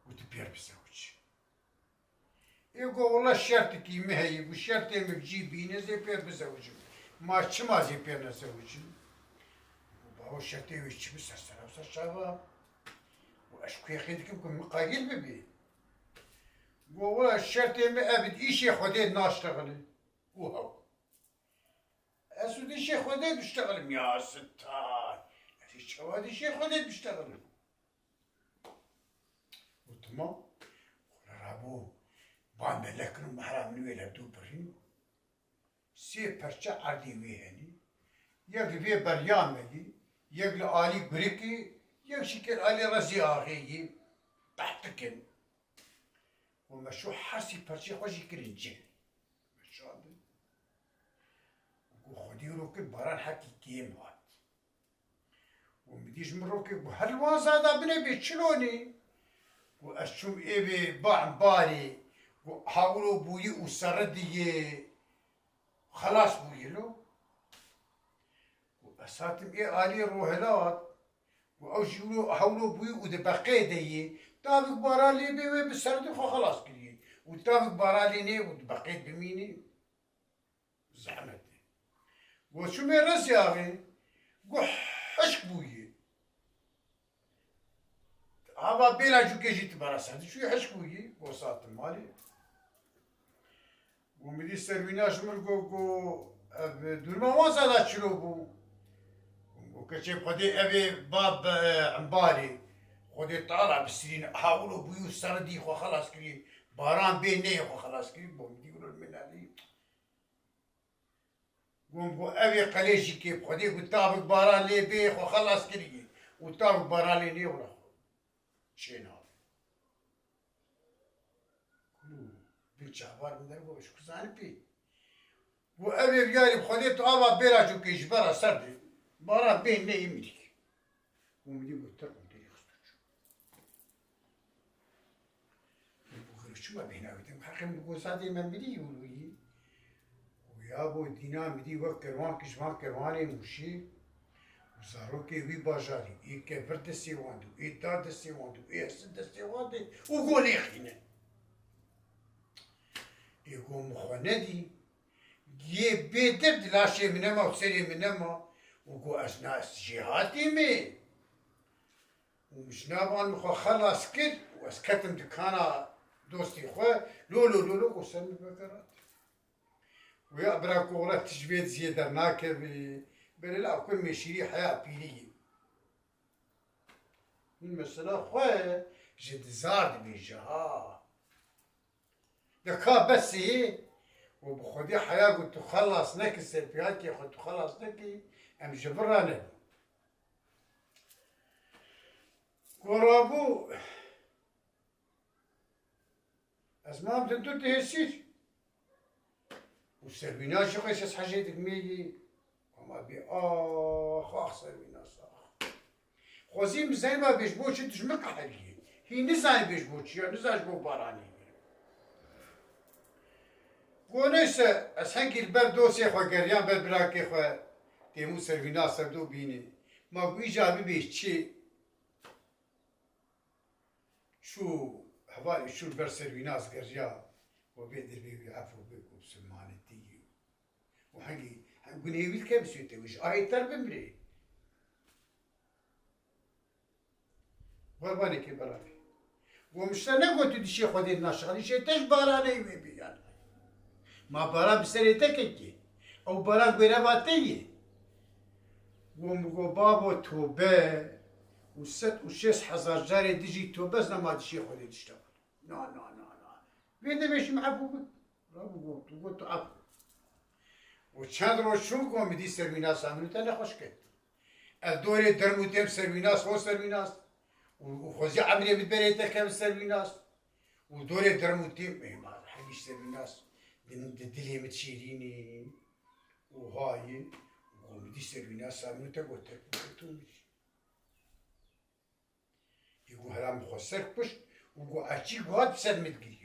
وتبير بزوج يقول والله شرطك مهي وشرطي مجيبين زي بير بزوج ما شما زي بير نزوج وباو شرطي ويش بس السلام شباب وأشكي خيدكم كم مقايل ببي والله الشرطي ما أبد إيشي خدي ناشتغلي وهو أسود شيخ خديت بيشتغل يا ستار هذا الشيخ خديت بيشتغل وتما رابو بان ملكنو محرم نويل هدو برين سي برشا عردي ويهني يقل في بريان مدي يقل آلي بريكي يقشكل آلي رزي آخيي تحتكن ومشو حاسي برشا خوشي كرنجي مشو هذا وخدي روكي بران حكي كيم هات ومديش من روكي بهالوان زادا بني بيتشلوني واشوم ايبي باع باري وحاولوا بوي وسردي خلاص بويلو واساتم اي الي روهلات واوجلو حاولوا بوي ودبقي دي تابك بارالي بي بسردي خلاص كلي وتابك بارالي ني ودبقيت بميني زعمت وشو مي راسي اخي حشك بوي هذا بلا جو كي جيت براسات شو يحشك بوي وصات مالي ومدي سيرفيناج مرقو دون ما وصلت شلوبو وكشف خدي ابي باب عمباري خدي طالع بالسنين حاولوا بيو سردي خو خلاص كري باران بيني خو خلاص كري بوم يقولوا المنالي قوم ابي قليشي كيف خدي وطابق باران لي بي خو خلاص كري وطابق باران لي ني ولا شينا بالجابار من دربو ايش كزان بي وابي بيالي بخدي طابق بلا جو كيش برا سردي باران بيني يمدي ومدي قلت شو ما بينا قلت حقي من قصادي من بدي يقولوا ويا بو دينامدي وكروان كشمان كرواني موشي وزاروكي وي باجاري اي كفرت السيواندو اي داد السيواندو اي سد السيواندو وقولي خينا يقول مخندي يه بيدر دلاشي منما وسري منما وقو أثناء جهاتي مي ومش نابان مخو خلاص كد واسكتم دكانا دوستي خواه لولو وسمي بكرات ويا براكو ولا تجبيد زيادة ناكر بل لا كل مشيري حياة بيلية المسألة خواه جد زارد بيجها دكا بس هي وبخدي حياة قلت خلص نك السلبيات يا خد خلص نكي أم جبرانه قرابو أسمع بتنتو تهسير والسلبينات شو قيس حاجتك ميجي وما بي آخ سلبينات خوزيم زي ما بيجبوش تجمك حالي هي نزاي بيجبوش يا نزاي بو باراني ونسى أسحنكي البردوسي خو قريان بالبراكي خو تيمو سلبينات سردو بيني ما بيجابي بيشي شو هواي شو البرسلويناس قريا وبيدر بيبي عفو بيكو بسمانتي وحقي حنقول هي بالكم سويته وش آيتر بمري ورباني كي براكي ومش نقول تدشي خدي النشغل شيء تش باراني بيبي يعني ما بارا بسريتك او بارا بيراباتي ومقو بابو توبه وست وشيس حزار جاري ديجي توبه ما تشي خدي تشتغل لا بيدا بيش معفوبك رابو قلت عفو وشان روز شو قوم بدي سرويناس عملوا تاني خوش كت الدوري درموتيم سرويناس هو سرويناس وخوزي عملي بتبريته كم سرويناس ودوري درموتيم ما حقيش سرويناس دلي متشيريني وهاي وقوم بدي سرويناس عملوا تقول تكتومش يقول هلام خسرك بش وقو أشي قاد بسر متقريان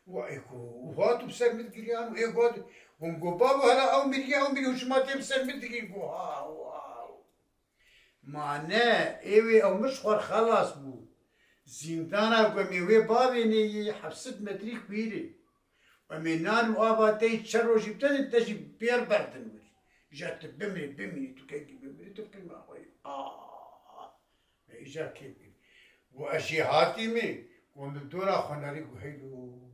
وهاتو بسر متقريان وإيه قاد ونقو بابو هلا أو مريا وشماتي بسر متقريان واو معناه إيوه أو مشخور خلاص بو زندانا وميوه بابي نيي حبست متريك بيري ومنان وآباتي تشرو جبتن تجي بير بردن وري جات بمري تكاكي بمري تبكي ما خوي إجا كيبي وأشياءاتي مي كون الدورة خناري هيلو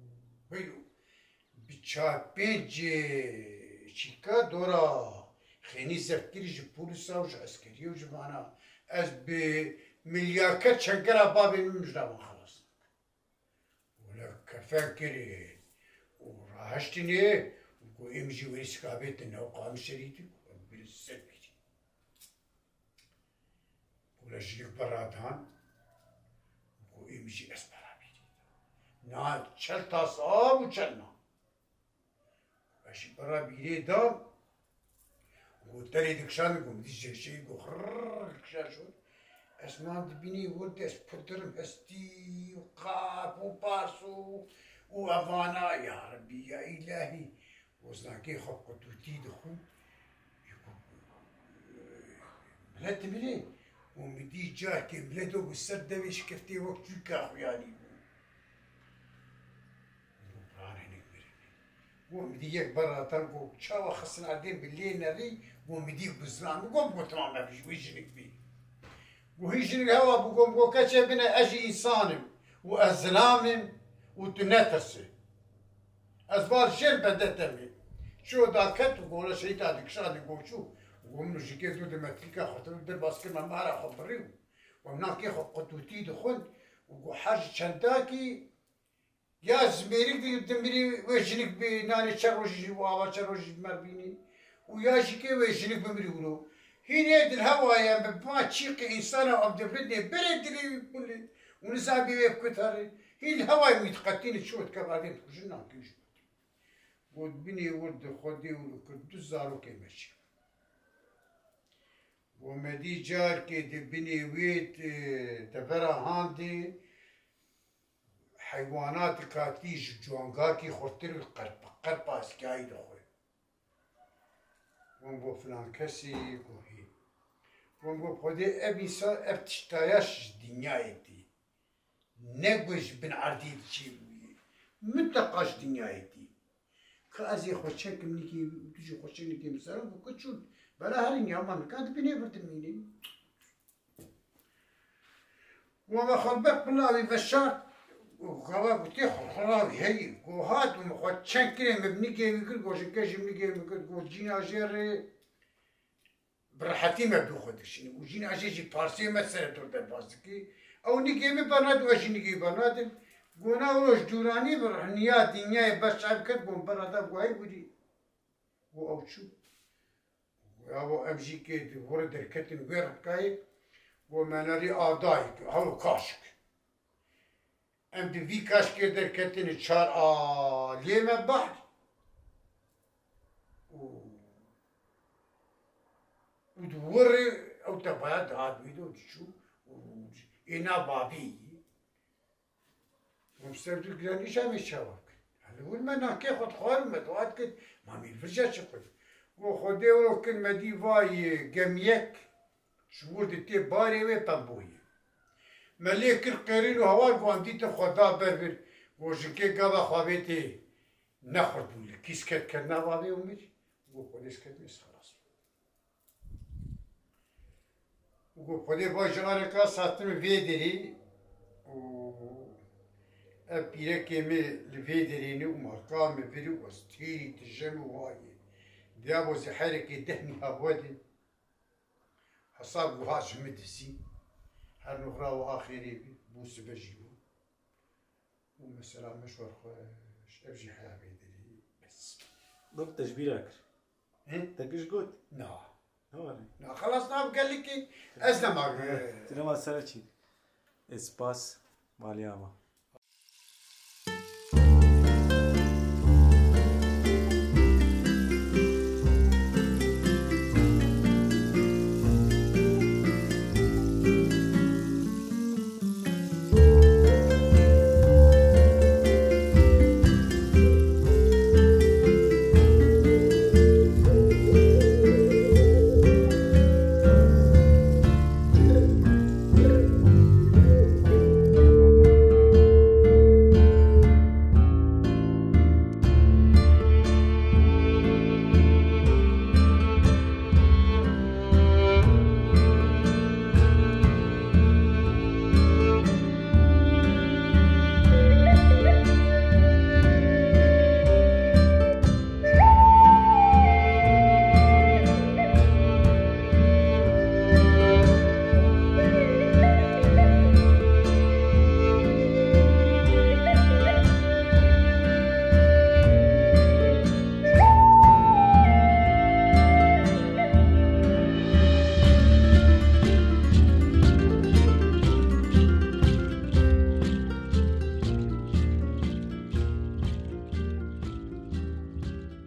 بتشا بيجي شيكا دورة خيني زفتري جبوليسا وج عسكري وجمانا أز بملياركات شنكرا بابي مجرم خلاص ولا كفاكري وراهشتني وإمجي وريسكابيت إنه قام شريتي بالسبيل ولا جيك برادان وإمجي أسبرا بيدي نا تشلتا صاب وتشلنا أشي برا بيدي دام وتري دكشان قوم دي جيشي قو خرر دكشان شو اسمع دبيني ولد اس بدرم استي وقاف وباسو وافانا يا ربي يا الهي وزناكي خب قدوتي دخو بلاد ملي ومدي جاكي بلادو بالسد مش كفتي وقت الكاخ يعني ومديك برا تنقو تشاوا خصنا قاعدين بالليل نري ومديك بالزران وقوم تمام ما فيش ويجنك بيه وهيجن الهوا بقوم بقو كتبنا اجي انسان وازلام وتنتسي ازبال جيل بدتمي شو داكت وقول شيء هذيك شاد يقول شو وقوم نجيك دو دمتيكا خاطر ندير باسكي ما مارا خبريو وهناك ياخذ قطوتي دخل وقو حاج شنداكي يا زميلك دي تمري وجهك بناني تشروج وابا تشروج مربيني ويا شيكي وجهك بمري ولو هنا الهوايا ما تشيقي انسان او دبردني برد لي كل ونسابي بكثر هي الهوايا متقتين تشوت كبعدين تخشنا كيش ود بني ولد خدي وكنت زارو كيمشي ومدي جار كي بني ويت تفرا هاندي حيوانات كاتيج جوانكاكي خرطر القرب قرب اسكاي دخوي وان بو فلان کسی گوهی وان بو خودی ابی سا اب تشتایش دنیایتی نگوش بن عردید چی بویی متقاش دنیایتی که از یه خوشچکم نیکی توشی خوشچک نیکی مثلا بو کچون بلا هرین یا من کند بینه بردم مینیم وما خلبك بلاوي بشار وخوا قلتي خلاوي هي وهات ومخوات شان كريم مبني كيم يقول قوش كاش مبني كيم يقول قول جينا جير برحتي مبدو خدش وجينا جي بارسي مثلا تور ده باسكي او نيكي مي بنات واش نيكي بنات قونا وروش دوراني برحنيات دنيا بس عيب كد قوم بنات بواي ودي او شو او امجي كي ورد الكتن غير كاي ومناري آدايك هاو كاشك ام دي في كاشك در كتن چار ليمة بحر ودور او تبايد هاد ويدو شو انا بابي ومستردو جرانيش همي شواك هل هو المناكي خد خوار مدوات كد ما ميل فرجا شقل وخده ولو كلمة دي واي جميك شغور دي باري وي بامبوي ملك القرين وهوار قواندي تخدا بربر وجنكي قابا خوابيتي نخرج بولي كيس كت كنا وابي ومير وقوليس كت مس خلاص وقولي باجران كا ساتن فيدري و ابيرا كيمي الفيدريني ومرقام فيدي وستيري تجمع واي ديابو زحارك يدهني هوادي حصاب وهاش مدسي هر نغرا وآخري بوس بجيو ومثلا مشوار خوش ابجي حياة بيدري بس ضد تشبيلك تكش قلت لا خلاص نعم قال لك ازنا ما ترى ما سرتشي اسباس مالياما